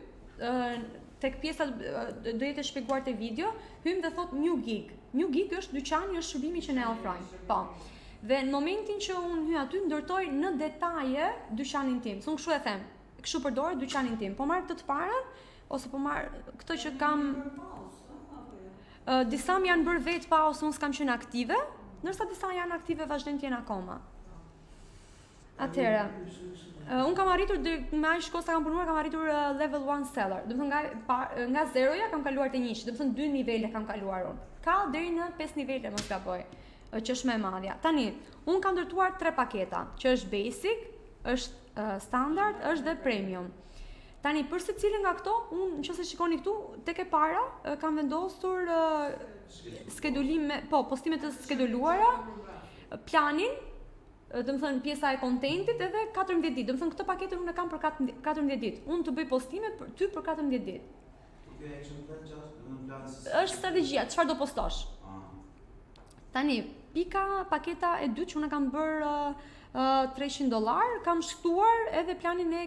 tek pjesa do jetë e shpjeguar te video, hym dhe thot new gig. New gig është dyqani, është shërbimi që ne ofrojmë. Po. Dhe në momentin që unë hy aty ndërtoj në detaje dyqanin tim. Se unë kështu e them, kështu përdor dyqanin tim. Po marr këtë të parën ose po marr këtë që kam disa më janë bërë vetë pa ose unë s'kam qenë aktive, ndërsa disa janë aktive vazhdojnë të jenë akoma. Atëherë, unë kam arritur me aq kohë sa kam punuar, kam arritur level 1 seller. Do të thënë nga zeroja kam kaluar te 1, do të thënë 2 nivele kam kaluar unë. Ka deri në 5 nivele mos gaboj, që është më e madhja. Tani, unë kam ndërtuar 3 paketa, që është basic, është standard, është dhe premium. Tani, për secilin nga këto, unë nëse shikoni këtu, tek e para kam vendosur skedulime, postime të skeduluara, planin, do të thënë pjesa e kontentit edhe 14 ditë. Do të thënë këtë paketën unë e kam për 14 ditë. Unë të bëj postime për ty për 14 ditë. Kjo action plan just do të planë. Është strategjia, çfarë do postosh. Tani, paketa e dytë që unë kam bërë $300, kam shtuar edhe planin e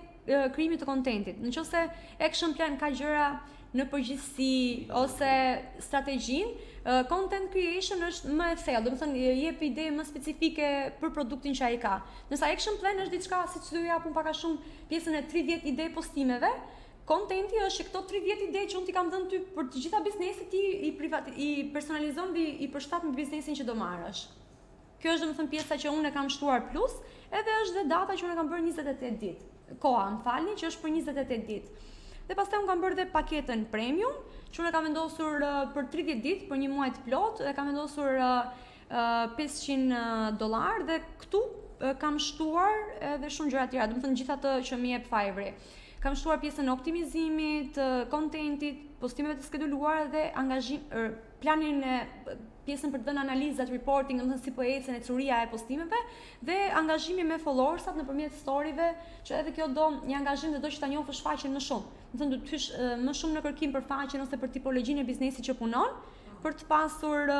krijimit të kontentit. Nëse action plan ka gjëra në përgjithësi ose strategjinë, content creation është më e thellë, do të thënë jep ide më specifike për produktin që ai ka. Nësa action plan është diçka siç do ju japun pak a shumë pjesën e 30 ide postimeve, kontenti është këto 30 ide që unë ti kam dhënë ty për të gjitha bizneset ti i personalizon dhe i përshtat me biznesin që do marrësh. Kjo është domethënë pjesa që unë e kam shtuar plus, edhe është dhe data që unë e kam bërë 28 ditë. Koha, më falni, që është për 28 ditë. Dhe pastaj unë kam bërë dhe paketën premium, që unë e kam vendosur për 30 ditë, për një muaj të plot, e kam vendosur $500 dhe këtu kam shtuar edhe shumë gjëra tjera, domethënë gjithë ato që më jep Fiverr. Kam shtuar pjesën e optimizimit, kontentit, postimeve të skeduluara dhe planin e pjesën për të dhënë analizat, reporting, domethënë si po ecën e curia e postimeve dhe angazhimi me followersat nëpërmjet storyve, që edhe kjo do një angazhim dhe do që ta njohësh faqen më shumë. Domethënë do të hysh më shumë në kërkim për faqen ose për tipologjinë e biznesit që punon, për të pasur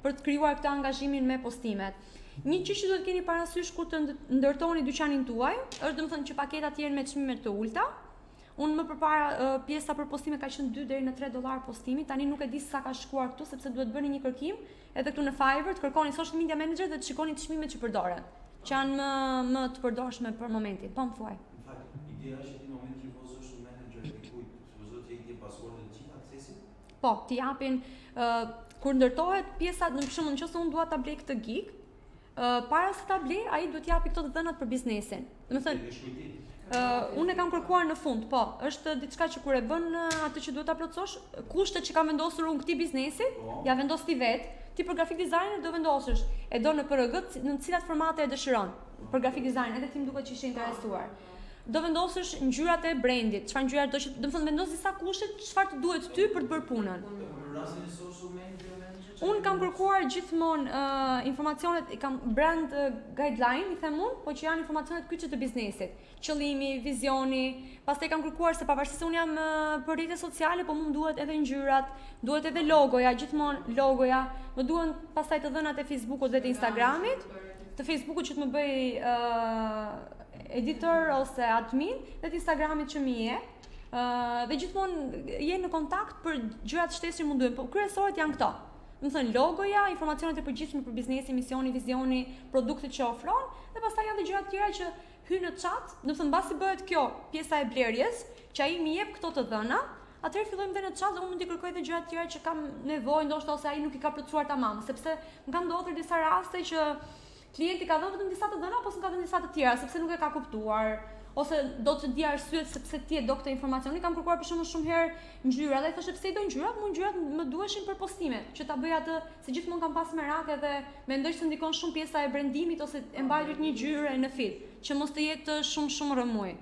për të krijuar këtë angazhimin me postimet. Një gjë që do të keni parasysh kur të ndërtoni dyqanin tuaj, është domethënë që paketat janë me çmime të ulta. Unë më përpara pjesa për postime ka qenë $2 deri në $3 postimi, tani nuk e di sa ka shkuar këtu sepse duhet bëni një kërkim edhe këtu në Fiverr, të kërkoni social media manager dhe të shikoni çmimet që përdoren, që janë më të përdorshme për momentin. Po më thuaj. Në fakt, ideja është që ti në moment që po social manager dikujt, supozo ti e ke passwordin të gjithë aksesit? Po, ti japin kur ndërtohet pjesa, në shembull, nëse unë dua ta blej këtë gig, para se ta blej, ai duhet japi këto të dhënat për biznesin. Domethënë unë e kam kërkuar në fund, po, është diçka që kur e bën atë që duhet ta plotësosh, kushtet që kam vendosur unë këtij biznesi, ja vendos ti vet. Ti për graphic designer do vendosësh, e do në PRG në cilat formate e dëshiron. Për graphic design, edhe ti më duket që ishe interesuar. Do vendosësh ngjyrat e brandit, çfarë ngjyra do të thënë vendos disa kushte çfarë të duhet ty për të bërë punën. Në rastin e social manager Unë kam kërkuar gjithmonë informacionet, i kam brand guideline, i them unë, po që janë informacionet kyçe të biznesit. Qëllimi, vizioni, pastaj kam kërkuar se pavarësisht se unë jam për rrjete sociale, po më duhet edhe ngjyrat, duhet edhe logoja, gjithmonë logoja, më duhen pastaj të dhënat e Facebookut dhe të Instagramit, të Facebookut që të më bëj editor ose admin, dhe të Instagramit që më jep. Dhe gjithmonë jenë në kontakt për gjërat shtesë që më duhen, po kryesorët janë këto. Do të thënë logoja, informacionet e përgjithshme për biznesin, misioni, vizioni, produktet që ofron, dhe pastaj janë dhe gjëra të tjera që hyjnë në chat. Do të thënë mbasi bëhet kjo pjesa e blerjes, që ai më jep këto të dhëna, atëherë fillojmë dhe në chat dhe unë mund t'i kërkoj edhe gjëra të tjera që kam nevojë, ndoshta ose ai nuk i ka plotësuar tamam, sepse më kanë ndodhur disa raste që klienti ka dhënë vetëm disa të dhëna, apo s'ka dhënë disa të tjera, sepse nuk e ka kuptuar, ose do të di arsyet sepse ti e do këtë informacion. I kam kërkuar për shembull shumë herë ngjyra dhe thoshte pse i do ngjyrat, ngjyrat më duheshin për postime, që ta bëj atë, se gjithmonë kam pas merak edhe mendoj se ndikon shumë pjesa e brandimit ose e mbajtjes një ngjyre në feed, që mos të jetë shumë rëmuj.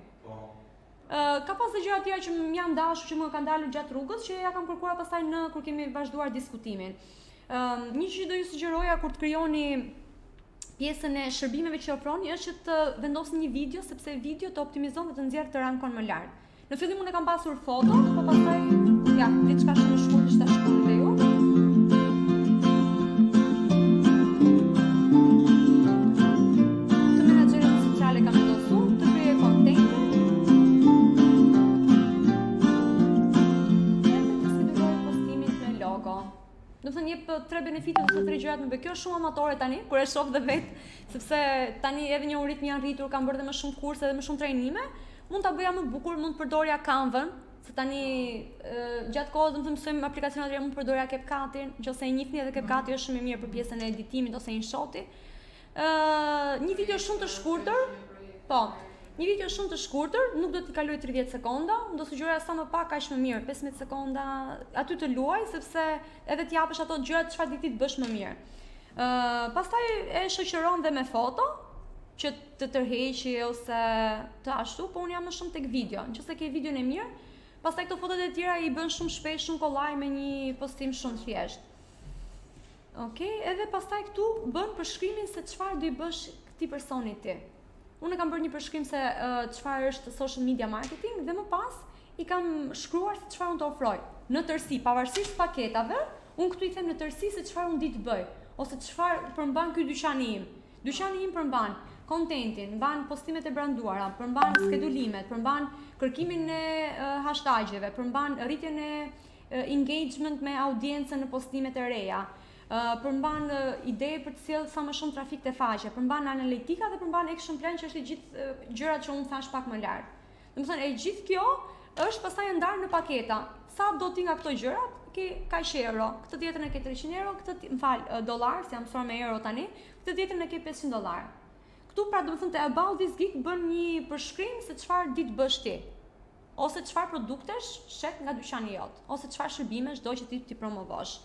Ka pas dhe gjëra të tjera që më janë dashur, që më kanë dalur gjatë rrugës, që ja kam kërkuar pastaj në kur kemi vazhduar diskutimin. Një që do ju sugjeroja kur të krijoni pjesën e shërbimeve që ofroni është që të vendosni një video, sepse video të optimizon dhe të nxjerr të rankon më lart. Në fillim unë kam pasur foto, po pastaj ja, diçka shumë shkurt që ta shkruaj dhe ju. Të menaxherët sociale kam vendosur, të krijoj kontent. Edhe të sqaroj postimin me logo. Do të thënë jep 3 benefite ose 3 gjërat më bëj. Kjo është shumë amatore tani, kur e shoh dhe vet, sepse tani edhe një ritëm janë rritur, kam bërë dhe më shumë kurse dhe më shumë trajnime, mund ta bëja më bukur, mund të përdorja Canva, se tani gjatë kohës do të mësojmë aplikacione të tjera, mund të përdorja CapCut-in, nëse e njihni edhe CapCut-i është shumë i mirë për pjesën e editimit ose InShot-i. Një video shumë të shkurtër, po. Një video shumë të shkurtër, nuk do t'i kaloj 30 sekonda, do sugjeroja sa më pak aq më mirë, 15 sekonda, aty të luaj sepse edhe t'japësh ato gjërat çfarë di ti të bësh më mirë. Pastaj e shoqëron dhe me foto, që të tërheqi ose të ashtu, po unë jam më shumë tek video. Nëse ke videon e mirë, pastaj këto fotot e tjera i bën shumë shpejt, shumë kollaj me një postim shumë thjesht. Okej, edhe pastaj këtu bën përshkrimin se çfarë do i bësh këtij personi ti. Unë kam bërë një përshkrim se çfarë është social media marketing dhe më pas i kam shkruar se çfarë unë të ofroj. Në tërësi, pavarësisht paketave, unë këtu i them në tërësi se çfarë unë di të bëj, ose çfarë përmban ky dyqani im. Dyqani im përmban kontentin, përmban postimet e branduara, përmban skedulimet, përmban kërkimin e hashtagjeve, përmban rritjen e engagement me audiencën në postimet e reja. Përmban ide për të sjellë sa më shumë trafik te faqe, përmban analitika dhe përmban action plan që është i gjithë gjërat që unë thash pak më lart. Domethënë e gjithë kjo është pastaj e ndarë në paketa. Sa do ti nga këto gjërat, ke kaq euro, këtë tjetrën e ke 300 euro, këtë dollar, se jam mësuar me euro tani, këtë tjetrën e ke 500 dollar. Këtu pra domethënë te About This Geek bën një përshkrim se çfarë di të bësh ti. Ose çfarë produktesh shet nga dyqani jot, ose çfarë shërbimesh do që ti promovosh.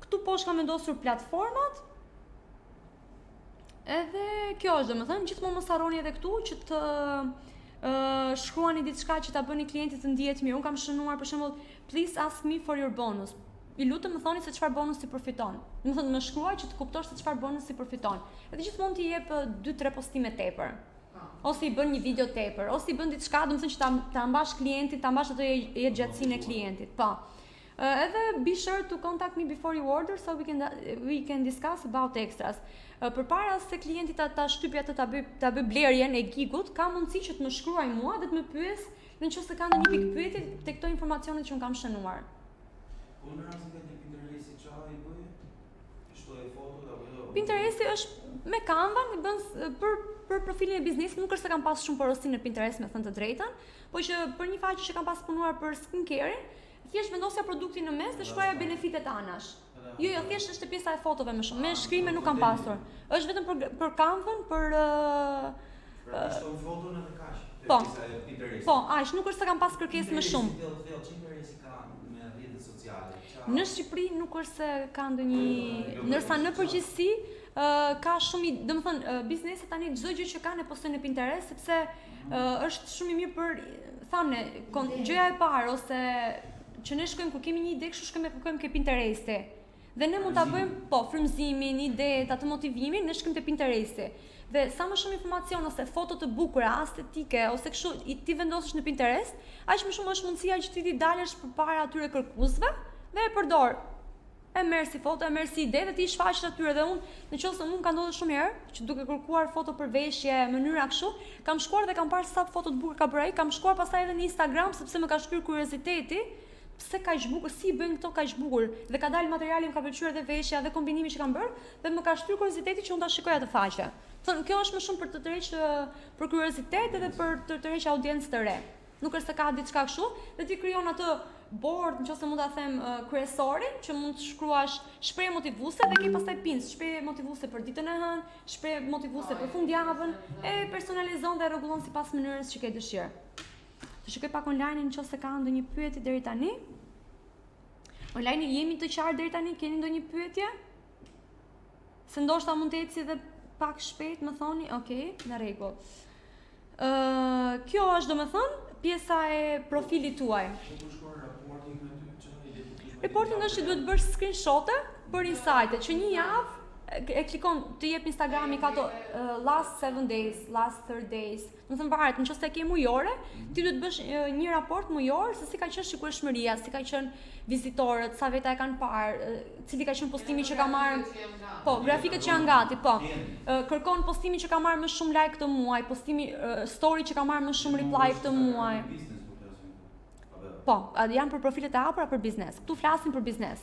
Këtu poshtë kam vendosur platformat. Edhe kjo është, domethënë, gjithmonë mos harroni edhe këtu që të shkruani diçka që ta bëni klientit të ndihet mirë. Unë kam shënuar për shembull, please ask me for your bonus. I lutem më thoni se çfarë bonusi përfiton. Domethënë më shkruaj që të kuptosh se çfarë bonusi përfiton. Edhe gjithmonë ti jep 2-3 postime tepër. Ose i bën një video tepër, ose i bën diçka, domethënë që ta mbash klientin, ta mbash atë jetësinë e klientit. Po. Edhe be sure to contact me before you order so we can discuss about extras. Përpara se klienti ta shtypë atë ta bëj blerjen e gigut, ka mundësi që të më shkruaj mua dhe të më pyes nëse ka ndonjë pikë pyetje te këto informacionet që un kam shënuar. Po në rastin e Pinteresti çfarë i bëj? Shtoj foto apo Pinteresti është me Canva, i bën për profilin e biznesit, nuk është se kam pas shumë porosinë në Pinterest me thënë të drejtën, po që për një faqe që kam pas punuar për skincare, thjesht vendosja produktin në mes dhe shkruaja benefitet anash. Jo, thjesht është pjesa e fotove më shumë. Me shkrime nuk kam pasur. Është vetëm për Canva, për shton foton edhe kaq. Po. Po, aq, nuk është se kam pas kërkesë më shumë. Pinteresti ka me rrjetet sociale. Në Shqipëri nuk është se ka ndonjë, ndërsa në përgjithësi ka shumë, domethënë bizneset tani çdo gjë që kanë e postojnë në Pinterest sepse është shumë i mirë për thamë gjëja e parë ose që ne shkojmë kur kemi një ide, kështu shkojmë ke Pinteresti. Dhe ne mund ta bëjmë frymëzimin, idetë, atë motivimin në shkrim të Pinteresti. Dhe sa më shumë informacion ose foto të bukura, estetike ose kështu ti vendosësh në Pinterest, aq më shumë është mundësia që ti dalësh përpara atyre kërkuesve dhe e përdor. E merr si foto, e merr si ide dhe ti i shfaqesh atyre dhe unë, nëse unë ka ndodhur shumë herë që duke kërkuar foto për veshje, mënyra kështu, kam shkuar dhe kam parë sa foto të bukura ka bërë ai, kam shkuar pastaj edhe në Instagram sepse më ka shkruar kurioziteti, pse kaq bukur, si i bëjnë këto kaq bukur dhe ka dalë materiali, më ka pëlqyer edhe veshja dhe kombinimi që kanë bërë dhe më ka shtyr kurioziteti që unë ta shikoj atë faqe. Thonë, kjo është më shumë për të tërheqë për kuriozitet edhe për të tërheqë audiencë të re. Nuk është se ka diçka kështu, dhe ti krijon atë board, nëse mund ta them kryesorin, që mund të shkruash shprehje motivuese dhe ke pastaj pins, shprehje motivuese për ditën e hënë, shprehje motivuese për fundjavën, e personalizon dhe rregullon sipas mënyrës që ke dëshirë. Të shikoj pak online nëse ka ndonjë pyetje deri tani. Online jemi të qartë deri tani, keni ndonjë pyetje? Se ndoshta mund të eci dhe pak shpejt, më thoni, okay, në rregull. Kjo është domethënë pjesa e profilit tuaj. Reporting është që duhet të bësh screenshot-e për insight-e, që një javë e klikon, të jep Instagrami ka ato last 7 days, last 30 days. Do të thënë varet, nëse ke mujore, ti duhet të bësh një raport mujor se si ka qenë shikueshmëria, si ka qenë vizitorët, sa veta e kanë parë, cili ka qenë postimi që ka marrë. Po, grafiket që janë gati, po. Kërkon postimi që ka marrë më shumë like këtë muaj, postimi story që ka marrë më shumë reply këtë muaj. Po, janë për profilet e hapura për biznes. Ktu flasim për biznes.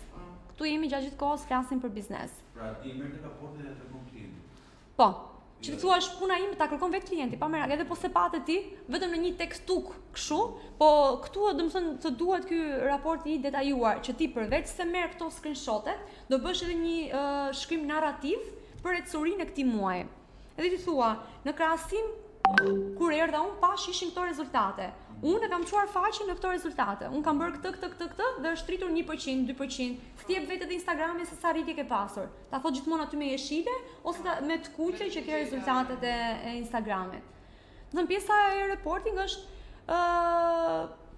Ktu jemi gjatë gjithë kohës flasim për biznes. Pra ti merr të raportin e tregon klientit. Po. Që të thuash puna ime ta kërkon vetë klienti, pa merak, edhe po se patë ti, vetëm në një tekstuk kështu, po këtu domethënë të duhet ky raport i detajuar që ti përveç se merr këto screenshotet, do bësh edhe një shkrim narrativ për ecurinë e këtij muaji. Edhe ti thua, në krahasim kur erdha unë pash ishin këto rezultate. Unë e kam çuar faqen në këto rezultate. Unë kam bërë këtë dhe është rritur 1%, 2%. Ti jep vetë Instagramin se sa rritje ke pasur. Ta thot gjithmonë aty me jeshile ose me të kuqe që ke rezultatet e Instagramit. Domethënë pjesa e reporting është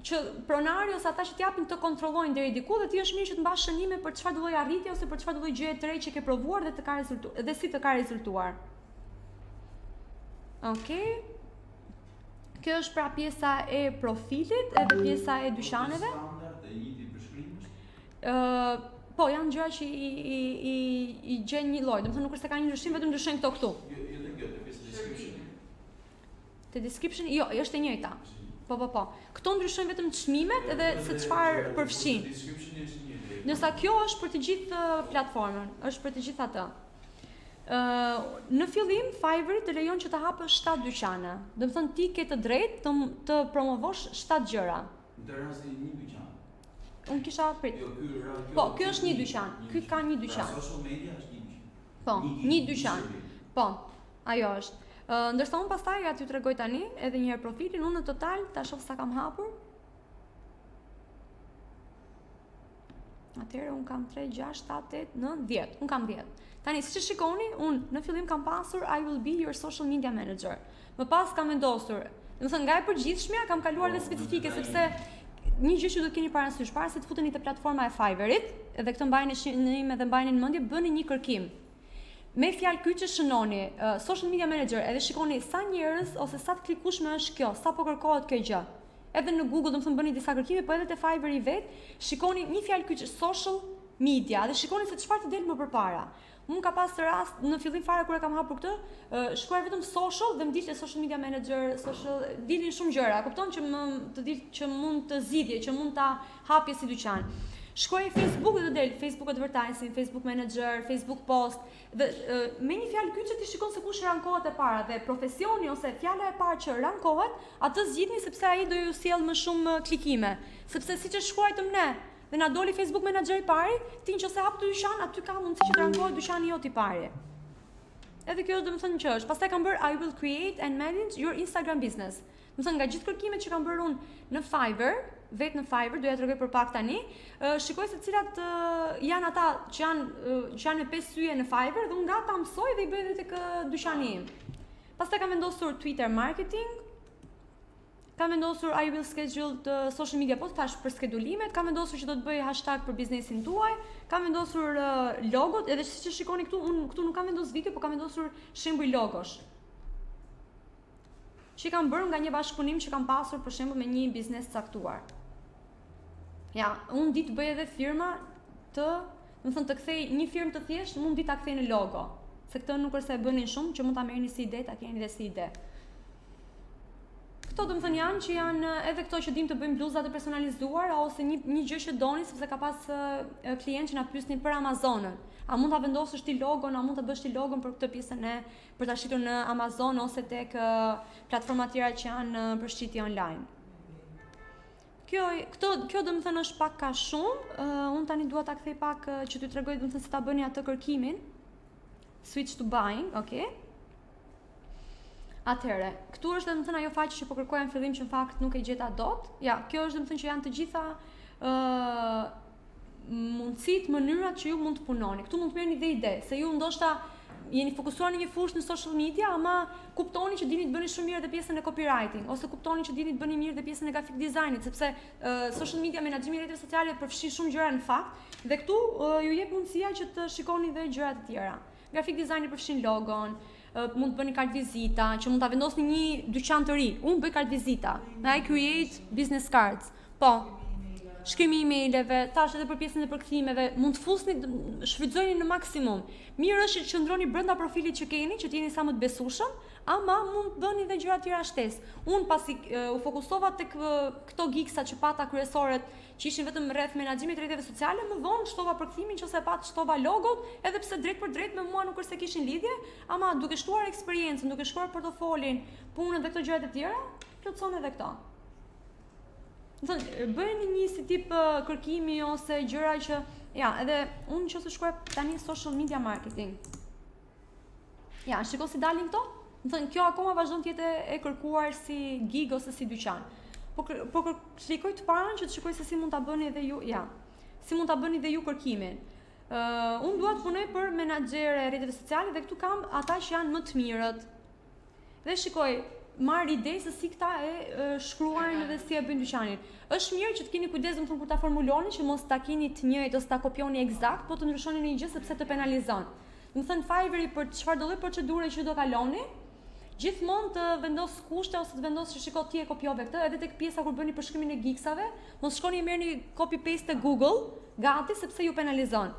që pronari ose ata që t'japin të kontrollojnë deri diku dhe ti është mirë që të mbash shënime për çfarë do lloj arritje ose për çfarë do lloj gjëje të re që ke provuar dhe të ka rezultuar dhe si të ka rezultuar. Okej. Kjo është pra pjesa e profilit edhe pjesa e dyqaneve. Standard e njëjti përshkrimës. Po, janë gjëra që i gjen një lloj. Domethënë nuk është se ka një ndryshim, vetëm ndryshojnë këto këtu. Jo të kjo, të pjesa description. Te description, jo, është e njëjta. Po. Këto ndryshojnë vetëm çmimet edhe se çfarë përfshin. Description është një ide. Ndërsa kjo është për të gjithë platformën, është për të gjithë atë. Në fillim Fiverr të lejon që të hapësh 7 dyqane. Domethënë ti ke të drejtë të promovosh 7 gjëra. Në rasti një dyqan. Unë kisha prit. Jo, Po, ky është një dyqan. Ky ka një dyqan. Pra social media është një dyqan. Po, një dyqan. Po, ajo është. Ndërsa unë pastaj ja t'ju tregoj tani edhe një herë profilin, unë në total ta shoh sa kam hapur. Atëherë unë kam 3, 6, 7, 8, 9, 10. Unë kam 10. Tani, si që shikoni, unë në fillim kam pasur I will be your social media manager. Më pas kam vendosur, domethënë nga e përgjithshmja kam kaluar dhe specifike, sepse një gjë që do të keni parasysh, para se të futeni te platforma e Fiverrit, edhe këtë mbajeni dhe mbajeni në mendje, bëni një kërkim. Me fjalë kyçe shënoni social media manager edhe shikoni sa njerëz ose sa të klikueshme është kjo, sa po kërkohet kjo gjë. Edhe në Google domethënë bëni disa kërkime, po edhe te Fiverr i vet, shikoni një fjalë kyçe social media dhe shikoni se çfarë të del më përpara. Unë ka pas të rast në fillim fare kur e kam hapur këtë, shkruaj vetëm social dhe më dilte social media manager, dilin shumë gjëra, kupton që që mund të zgjidhje, që mund ta hapje si dyqan. Shkruaj Facebook dhe të del Facebook advertising, Facebook manager, Facebook post dhe me një fjalë kyçe ti shikon se kush rankohet e para dhe profesioni ose fjala e parë që rankohet, atë zgjidhni sepse ai do ju sjell më shumë klikime, sepse siç e shkruajtëm ne dhe na doli Facebook Manager i pari, ti nëse hap të dyqan, aty ka mundësi që të rankohet dyqani jot i pari. Edhe kjo domethënë që është. Pastaj kam bërë I will create and manage your Instagram business. Domethënë nga gjithë kërkimet që kam bërë unë në Fiverr, vetë në Fiverr, do ja tregoj për pak tani, shikoj se cilat janë ata që janë me 5 syje në Fiverr dhe unë nga ta mësoj dhe i bëj edhe tek dyqani im. Pastaj kam vendosur Twitter marketing. Kam vendosur I will schedule të social media post thash për skedulimet, kam vendosur që do të bëj hashtag për biznesin tuaj, kam vendosur logot, edhe siç e shikoni këtu, unë këtu nuk kam vendosur video, por kam vendosur shembuj logosh. Që kam bërë nga një bashkëpunim që kam pasur për shembull me një biznes caktuar. Ja, unë di të bëj edhe firma të, do të thënë të kthej një firmë të thjeshtë, mund di ta kthej në logo. Se këtë nuk është se e bënin shumë, që mund ta merrni si ide, ta keni dhe si ide. Këto do të thënë janë që janë edhe këto që dim të bëjmë bluza të personalizuara ose një gjë që doni sepse ka pas klientë që na pyesnin për Amazonën. A mund ta vendosësh ti logon, a mund ta bësh ti logon për këtë pjesën e për ta shitur në Amazon ose tek platforma tjera që janë për shitje online. Kjo do të thënë është pak ka shumë. Unë tani dua ta kthej pak që t'ju tregoj do të thënë se ta bëni atë kërkimin. Switch to buying, okay? Atëherë, këtu është domethënë ajo faqe që po kërkoja në fillim që në fakt nuk e gjeta dot. Ja, kjo është domethënë që janë të gjitha mundësitë, mënyrat që ju mund të punoni. Këtu mund të merrni dhe ide, se ju ndoshta jeni fokusuar në një fushë në social media, ama kuptoni që dini të bëni shumë mirë edhe pjesën e copywriting, ose kuptoni që dini të bëni mirë edhe pjesën e graphic designit, sepse social media menaxhimi i rrjeteve sociale përfshin shumë gjëra në fakt, dhe këtu ju jep mundësia që të shikoni edhe gjëra të tjera. Graphic designi përfshin logon, mund të bëni kartë vizita, që mund ta vendosni një dyqan të ri. Unë bëj kartë vizita. I create business cards. Po. Shkrimi i emaileve, tash edhe për pjesën e përkthimeve, mund të fusni, shfrytëzoni në maksimum. Mirë është që qëndroni brenda profilit që keni, që të jeni sa më të besueshëm, ama mund të bëni edhe gjëra të tjera shtesë. Unë pasi u fokusova tek këto gigsa që pata kryesorët, që ishin vetëm rreth menaxhimit të rrjeteve sociale, më vonë shtova përkthimin që ose shtova logot, edhe pse drejt për drejt me mua nuk është se kishin lidhje, ama duke shtuar eksperiencën, duke shtuar portofolin, punën dhe këto gjëra të tjera, plotëson edhe këto. Bëni një si tip kërkimi ose gjëra që, ja, edhe unë që se shkruaj tani social media marketing. Ja, shiko si dalin këto? Kjo akoma vazhdon të jetë e kërkuar si gig ose si dyqan. Po shikoj të parën që të shikoj se si mund ta bëni edhe ju, ja. Si mund ta bëni edhe ju kërkimin. Unë dua të punoj për menaxhere rrjeteve sociale dhe këtu kam ata që janë më të mirët. Dhe shikoj, marr ide se si këta e shkruajnë dhe si e bëjnë dyqanin. Është mirë që të keni kujdes domethënë kur ta formuloni që mos ta keni të njëjtë ose ta kopjoni eksakt, po të ndryshoni në një gjë sepse të penalizon. Domethënë Fiverr për çfarë do lloj procedure që do kaloni, gjithmonë të vendos kushte ose të vendos që shiko ti e kopjove këtë, edhe tek pjesa kur bëni përshkrimin e gigsave, mos shkoni e merrni copy paste te Google, gati sepse ju penalizon.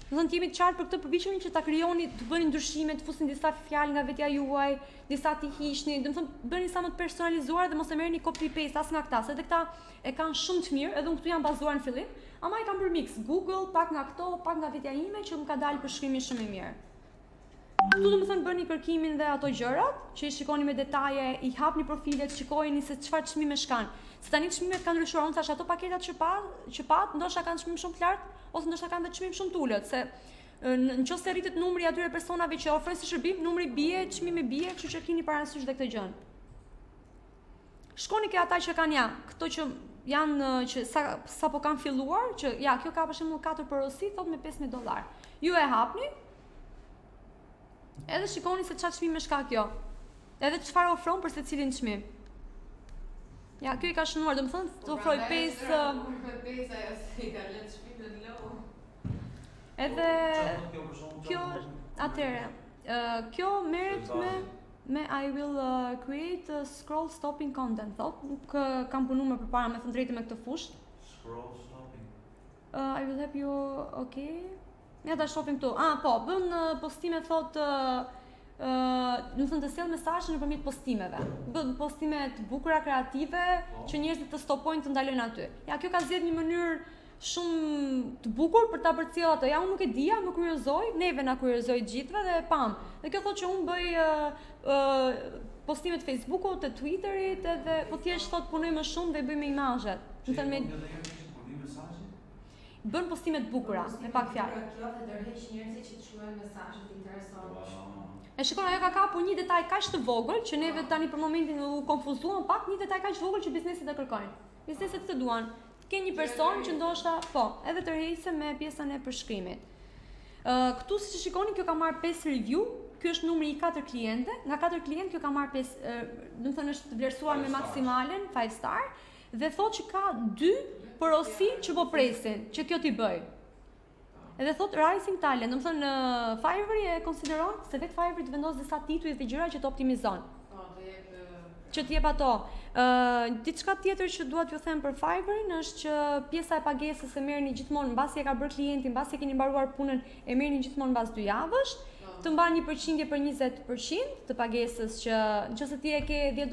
Domethënë jemi të qartë për këtë përpiqemi që ta krijoni, të bëni ndryshime, të fusni disa fjalë nga vetja juaj, disa ti hiqni, domethënë bëni sa më të personalizuar dhe mos e merrni copy paste as nga këta, se edhe këta e kanë shumë të mirë, edhe unë këtu jam bazuar në fillim, ama e kam bërë mix, Google, pak nga këto, pak nga vetja ime që më ka dalë përshkrimi shumë i mirë. Këtu domethënë bëni kërkimin dhe ato gjërat, që i shikoni me detaje, i hapni profilet, shikojeni se çfarë çmimesh kanë. Se tani çmimet kanë ndryshuar, unë thash ato paketat që pat, ndoshta kanë çmim shumë të lartë ose ndoshta kanë çmim shumë të ulët, se nëse rritet numri i atyre personave që ofrojnë si shërbim, numri bie, çmimi bie, kështu që keni parasysh dhe këtë gjë. Shkoni ke ata që kanë këto që janë që sapo kanë filluar, që kjo ka për shembull 4 porosi, thot me $5,000. Ju e hapni. Edhe shikoni se çfarë çmimesh ka kjo. Edhe çfarë ofron për secilin çmim. Ja, kjo i ka shënuar, domethënë të ofroj 5 ajo se ka lënë shpinën low. Edhe kjo atëre, kjo merret me I will create scroll stopping content, thot. Nuk kam punuar më përpara me thënë drejtë me këtë fushë. Scroll stopping. I will help you, okay. Ja ta shohim këtu. Po, bën postime thot të sjell mesazhe nëpërmjet postimeve. Bën postime të bukura kreative që njerëzit të stopojnë të ndalojnë aty. Ja, kjo ka zgjedhur një mënyrë shumë të bukur për ta përcjell ato. Ja, unë nuk e dija, më kuriozoi, neve na kuriozoi gjithëve dhe pam. Dhe kjo thotë që unë bëj postime të Facebookut, të Twitterit, edhe po thjesht thot punoj më shumë dhe i bëj me imazhet. Do të thënë bën postime të bukura, me pak fjalë. Kjo dhe tërheq njerëzit që të shkruajnë mesazhe të interesante. E shikon, ajo ka kapur një detaj kaq të vogël që neve tani për momentin u konfuzuan pak, një detaj kaq të vogël që bizneset e kërkojnë. Bizneset të duan. Ke një person që ndoshta, edhe tërheqse me pjesën e përshkrimit. Këtu siç e shikoni, kjo ka marrë 5 review, ky është numri i 4 kliente, nga 4 klientë kjo ka marrë 5, do të thënë është vlerësuar me maksimalen 5 star dhe thotë që ka 2 porosi që po presin që kjo t'i bëj. Edhe thot Rising Talent, do të thënë Fiverr e konsideron se vetë Fiverr të vendos disa tituj dhe gjëra që të optimizon. Që t'jep ato. Diçka tjetër që dua t'ju them për Fiverrin është që pjesa e pagesës e merrni gjithmonë mbasi e ka bërë klienti, mbasi e keni mbaruar punën, e merrni gjithmonë mbas 2 javësh, të mban një përqindje për 20% të pagesës që nëse ti e ke $10,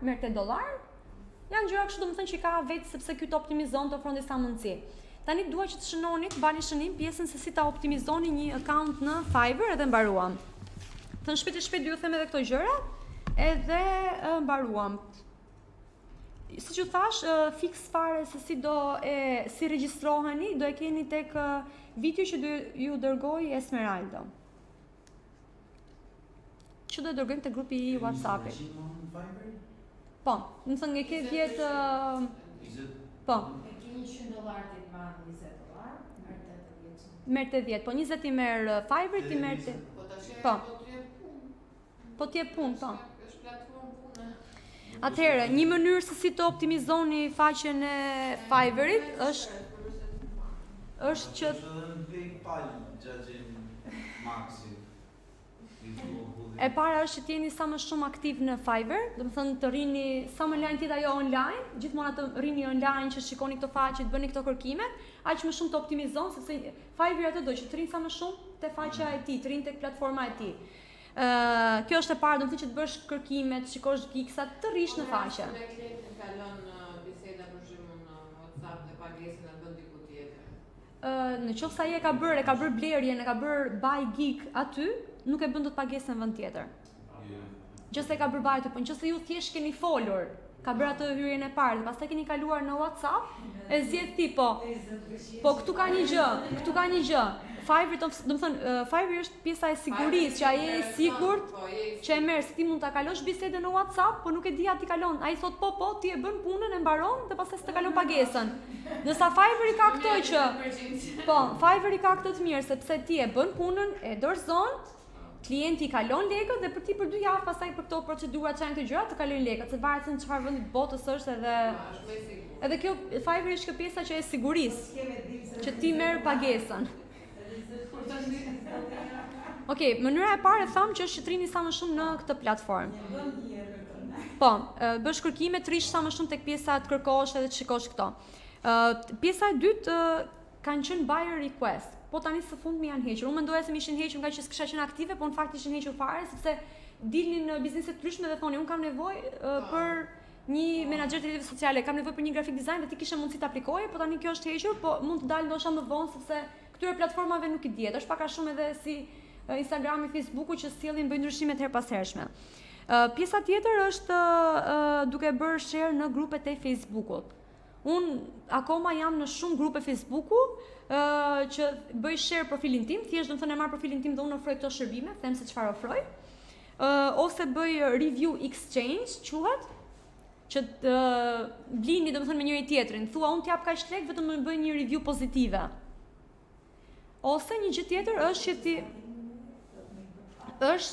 merr $8. Janë gjëra kështu domethënë që ka vetë sepse ky të optimizon, të ofron disa mundësi. Tani dua që të shënoni, të bani shënim pjesën se si ta optimizoni një account në Fiverr edhe mbaruam. Thënë shpejt ju them edhe këto gjëra, edhe mbaruam. Siç ju thash, fix fare se si regjistroheni, do e keni tek video që do ju dërgoj Esmeraldo. Që do e dërgojmë te grupi i WhatsApp-it. Po, më thënë e ke 10 po. $100 ti marr $20, merr 80, po 20 i merr Fiverr, ti merr po. Po ti e punë, po. Është platformë pune. Atëherë, një mënyrë se si të optimizoni faqen e Fiverrit është që e para është që t'jeni sa më shumë aktiv në Fiverr, do të thënë të rrini sa më lajm tjetë ajo online, gjithmonë të rrini online që shikoni këto faqe, të bëni këto kërkime, aq më shumë të optimizon sepse Fiverr atë do që të rrinë sa më shumë te faqja e tij, të rrinë tek platforma e tij. Kjo është e parë, do të thënë që të bësh kërkime, të shikosh gigsat, të rrish në faqe. Ne klientin kalon biseda për shembull në WhatsApp dhe pagesën e bën diku tjetër. Në qoftë se ai e ka bërë blerjen, e ka bërë buy gig aty, nuk e bën dot pagesën në vend tjetër. Nëse e ka bërë buy aty, po nëse ju thjesht keni folur, ka bërë atë hyrjen e parë dhe pastaj keni kaluar në WhatsApp, e zgjedh ti po. Po këtu ka një gjë. Fiverr, do të thënë, Fiverr është pjesa e sigurisë, që ai e sigurt që e merr, se ti mund ta kalosh bisedën në WhatsApp, po nuk e di a ti kalon. Ai thot po, ti e bën punën, e mbaron dhe pastaj s'të kalon pagesën. Ndërsa Fiverr i ka këtë që po, Fiverr i ka këtë të mirë sepse ti e bën punën, e dorëzon, klienti i kalon lekët dhe për 2 javë pastaj për këto procedura çajnë këto gjëra të kalojnë lekët, se varet se në çfarë vendi të botës është edhe kjo Fiverr është kjo pjesa që e sigurisë, që ti merr pagesën. Okej, mënyra e parë tham që është që trini sa më shumë në këtë platformë. Po, bësh kërkime, trish sa më shumë tek pjesa të kërkosh edhe të shikosh këto. Pjesa e dytë kanë qenë buyer request. Po tani së fundmi janë hequr. Unë mendoja se më ishin hequr nga që s'kisha qenë aktive, po në fakt ishin hequr fare sepse dilnin në biznese të ndryshme dhe thonin, unë kam nevojë për një menaxher të rrjeteve sociale, kam nevojë për një graphic design dhe ti kishe mundësi ta aplikoje, po tani kjo është hequr, po mund të dalë ndoshta më vonë sepse këtyre platformave nuk i dihet. Është pak a shumë edhe si Instagrami, Facebooku që sjellin bëjnë ndryshime të herpashershme. Pjesa tjetër është duke bërë share në grupet e Facebookut. Unë akoma jam në shumë grupe Facebooku që bëj share profilin tim, thjesht do të thënë e marr profilin tim dhe unë ofroj këto shërbime, them se çfarë ofroj. Ose bëj review exchange, quhet, që blini do të thënë me njëri tjetrin. Thua unë t'jap kaq lek vetëm të bëj një review pozitive. Ose një gjë tjetër është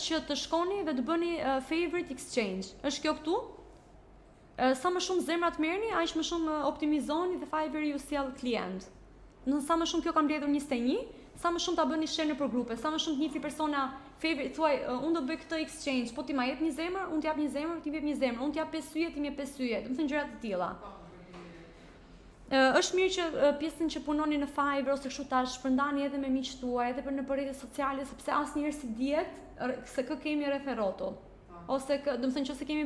që të shkoni dhe të bëni favorite exchange. Është kjo këtu. Sa më shumë zemra të merrni, aq më shumë optimizoni dhe Fiverr ju sjell klient. Në sa më shumë kjo ka mbledhur 21, sa më shumë ta bëni share nëpër grupe, sa më shumë të njihni persona favorite, thuaj unë do bëj këtë exchange, po ti ma jep një zemër, unë t'jap një zemër, ti më jep një zemër, unë t'jap 5 syje, ti më jep 5 syje. Do të thënë gjëra të tilla. Është mirë që pjesën që punoni në Fiverr ose kështu ta shpërndani edhe me miqtë tuaj, edhe në rrjetet sociale, sepse asnjëherë si dihet se kë kemi rreth e rrotull. Ose do të thënë nëse kemi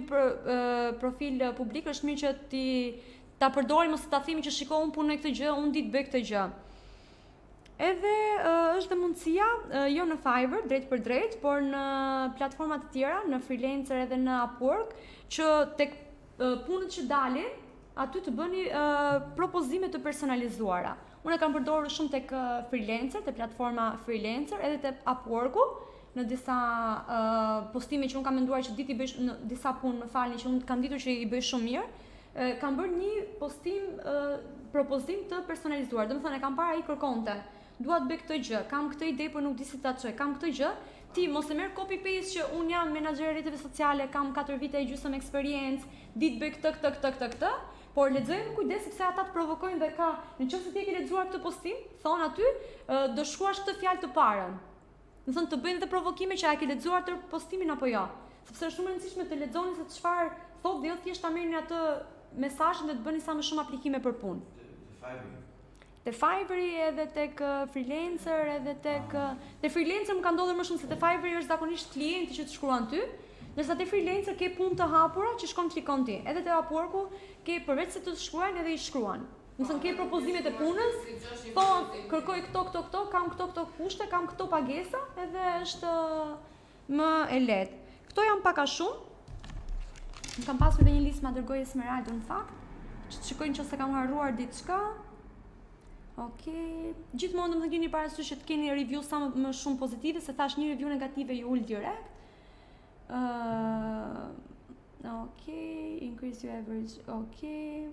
profil publik, është mirë që ta përdorim ose ta themi që shikoj unë punoj këtë gjë, unë di të bëj këtë gjë. Edhe është dhe mundësia, jo në Fiverr, drejt për drejt, por në platforma të tjera, në freelancer edhe në Upwork, që tek punët që dalin, aty të bëni propozime të personalizuara. Unë e kam përdorur shumë tek freelancer, te platforma freelancer, edhe te Upworku, në disa postime që unë kam menduar që ditë i bëj në disa punë, më falni që unë kam ditur që i bëj shumë mirë, kam bërë një postim propozim të personalizuar. Do të thënë e kam parë ai kërkonte, dua të bëj këtë gjë, kam këtë ide por nuk di si ta çoj, kam këtë gjë, Ti mos e merr copy paste që un jam menaxher rrjeteve sociale, kam 4 vite e gjysmë eksperiencë, ditë bëj këtë, por lexoj me kujdes sepse ata të provokojnë dhe ka, nëse ti e ke lexuar këtë postim, thon aty, do shkruash këtë fjalë të parën. Do thonë të bëjnë dhe provokime që a ke lexuar të postimin apo jo. Sepse është shumë e rëndësishme të lexoni se çfarë thotë dhe jo thjesht ta merrni atë mesazhin dhe të bëni sa më shumë aplikime për punë. Te Fiverr edhe tek freelancer, edhe tek te freelancer më ka ndodhur më shumë se te Fiverr është zakonisht klienti që të shkruan ty, ndërsa te freelancer ke punë të hapura që shkon klikon ti. Edhe te Upworku ke përveç se të shkruajnë edhe i shkruan. Nëse ke propozimet e punës, po kërkoj këto, kam këto kushte, kam këto pagesa, edhe është më e lehtë. Këto janë pak a shumë. Më kam pasur edhe një listë ma dërgoj Esmeralda në fakt, që të shikojnë nëse kam harruar diçka. Okej. Gjithmonë domethënë keni parasysh që të keni review sa më shumë pozitive, se thash një review negative ju ul direkt. Okej, increase your average. Okej.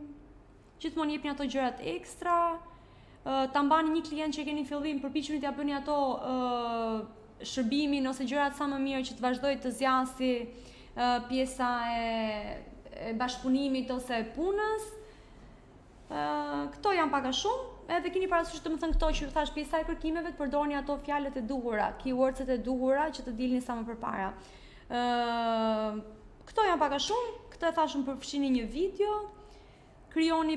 Gjithmonë jepni ato gjërat ekstra. Ta mbani një klient që keni fillim, përpiquni t'ia bëni ato shërbimin ose gjërat sa më mirë që të vazhdojë të zjasi pjesa e bashkëpunimit ose punës. Këto janë pak a shumë. Edhe keni parasysh domethënë këto që thash pjesa e kërkimeve të përdorni ato fjalët e duhura, keywords-et e duhura që të dilni sa më përpara. Këto janë pak a shumë. Këtë e thashëm përfshini një video. Krijoni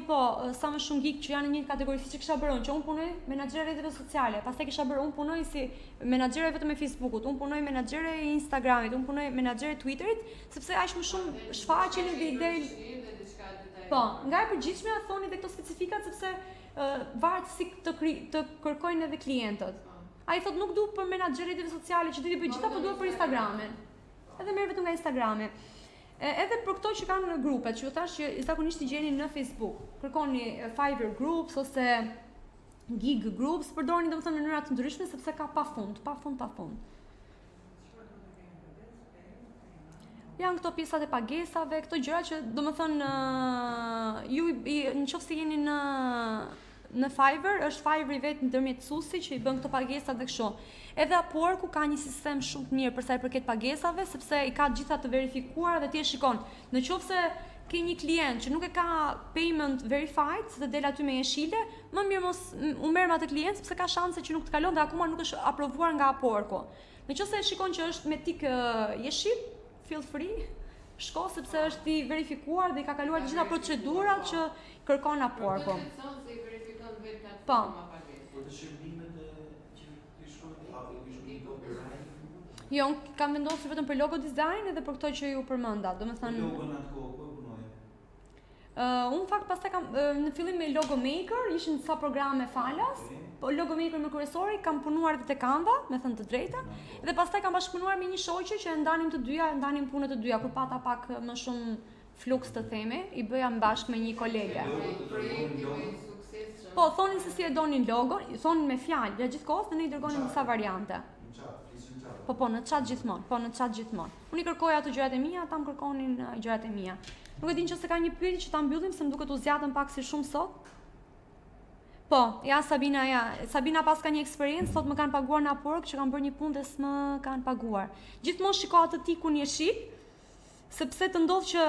sa më shumë geek që janë në një kategori siç e kisha bërë unë, që unë punoj menaxher rrjeteve sociale, pastaj kisha bërë unë punoj si menaxhere vetëm e Facebookut, unë punoj menaxhere e Instagramit, unë punoj menaxhere e Twitterit, sepse aq më shumë shfaqeni dhe ide. Po, nga e përgjithshme thoni edhe këto specifikat sepse varet si të kërkojnë edhe klientët. Ai thotë nuk dua për menaxher rrjeteve sociale që ti bëj gjithë apo dua për Instagramin. Edhe merr vetëm nga Instagrami. Edhe për këto që kanë në grupet, që ju thash që zakonisht i gjeni në Facebook. Kërkoni Fiverr groups ose gig groups, përdorni domethënë në mënyra të ndryshme sepse ka pafund. Janë këto pjesat e pagesave, këto gjëra që domethënë ju nëse jeni në Fiverr, është Fiverr i vetë ndërmjetësuesi që i bën këto pagesa dhe kështu. Edhe Upworku ka një sistem shumë të mirë për sa i përket pagesave, sepse i ka gjitha të verifikuar dhe ti e shikon. Nëse ke një klient që nuk e ka payment verified, se të del aty me jeshile, më mirë mos u merr me atë klient sepse ka shanse që nuk të kalon dhe akoma nuk është aprovuar nga Upworku. Nëse e shikon që është me tik jeshil, feel free, shko sepse është i verifikuar dhe i ka kaluar të gjitha procedurat që kërkon Upworku. Po. Jo, unë kam vendosur vetëm për logo design edhe për këto që ju përmenda, domethënë. Logon atë kohë ku e punoje? Unë fakt pastaj kam në fillim me Logo Maker, ishin sa programe falas, po Logo Maker më kryesori kam punuar edhe te Canva, me thënë të drejtën, dhe pastaj kam bashkëpunuar me një shoqe që e ndanim të dyja, punët të dyja, kur pata pak më shumë fluks të themi, i bëja bashkë me një kolege. Po, thonin se si e donin logo, thonin me fjalë, ja gjithkohës dhe ne i dërgonin disa variante. Po, në chat gjithmonë. Unë i kërkoj ato gjërat e mia, ata më kërkonin gjërat e mia. Nuk e din nëse ka një pyetje që ta mbyllim, se më duket u zgjatën pak si shumë sot. Po, ja Sabina pas ka një eksperiencë, thotë më kanë paguar në Upwork që kanë bërë një punë dhe s'më kanë paguar. Gjithmonë shiko atë tikun jeshil, sepse të ndodh që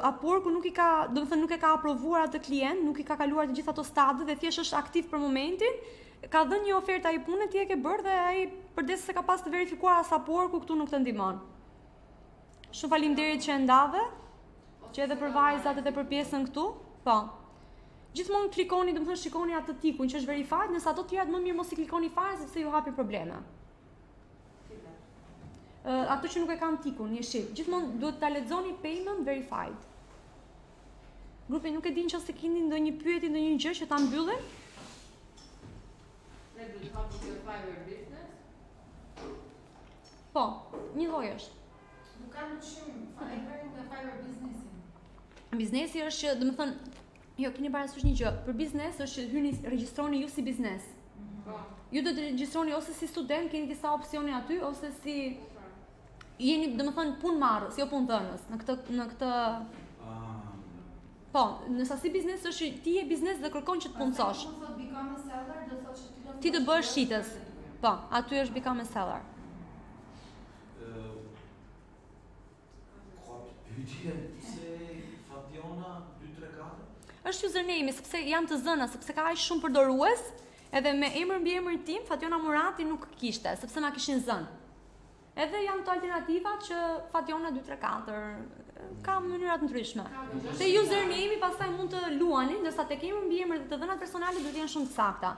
Upworku nuk e ka aprovuar atë klient, nuk i ka kaluar të gjitha ato stadët dhe thjesht është aktiv për momentin. Ka dhënë një ofertë ai punë ti e ke bërë dhe ai përdesë se ka pas të verifikuar as Upworku këtu nuk të ndihmon. Shumë faleminderit që e ndave, që edhe për vajzat edhe për pjesën këtu. Po. Gjithmonë klikoni, domethënë shikoni atë tikun që është verified, nëse ato të tjerat më mirë mos i klikoni fare sepse ju hapi probleme. Ato që nuk e kanë tikun, jeshil. Gjithmonë duhet ta lexoni payment verified. Grupi nuk e din nëse keni ndonjë pyetje, ndonjë gjë që ta mbyllim. Po, një lloj është. Nuk kanë shumë Fiverr dhe Fiverr biznesin. Biznesi është që, domethënë, jo, keni parasysh një gjë, për biznes është që hyni regjistroni ju si biznes. Ju do të regjistroni ose si student, keni disa opsione aty, ose si jeni, domethënë, punëmarrës, jo punëdhënës, në këtë Po, nësa si biznes është ti je biznes dhe kërkon që të punësosh. Become a seller, do thotë që Ti të bësh shitës. Po, aty është become a seller. Pyetje se Fationa 234? Është username sepse jam të zëna, sepse ka aq shumë përdorues, edhe me emër mbi emrin tim Fationa Murati nuk kishte, sepse ma kishin zënë. Edhe janë të alternativat që Fationa 234 ka mënyra të ndryshme. Te username pastaj mund të luani, ndërsa tek emri mbi emër dhe të dhënat personale duhet të jenë shumë të sakta.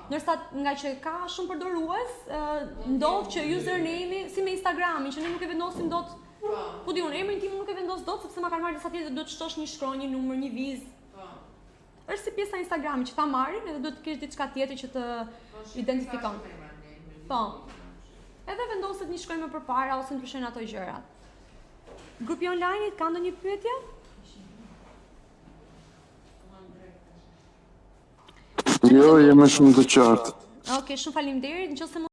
Ndërsa nga që ka shumë përdorues, ndodh që username si me Instagramin, që ne nuk e vendosim dot. Po diun, emrin tim nuk e vendos dot sepse ma kanë marrë disa tjetër, duhet të shtosh një shkronjë, një numër, një vizë. Është si pjesa e Instagramit që ta marrin edhe duhet të kesh diçka tjetër që të identifikon. Po. Edhe vendoset një shkronjë më përpara ose ndryshojnë ato gjërat. Grupi online ka ndonjë pyetje? Jo, jemi shumë të qartë. Okej, shumë faleminderit. Nëse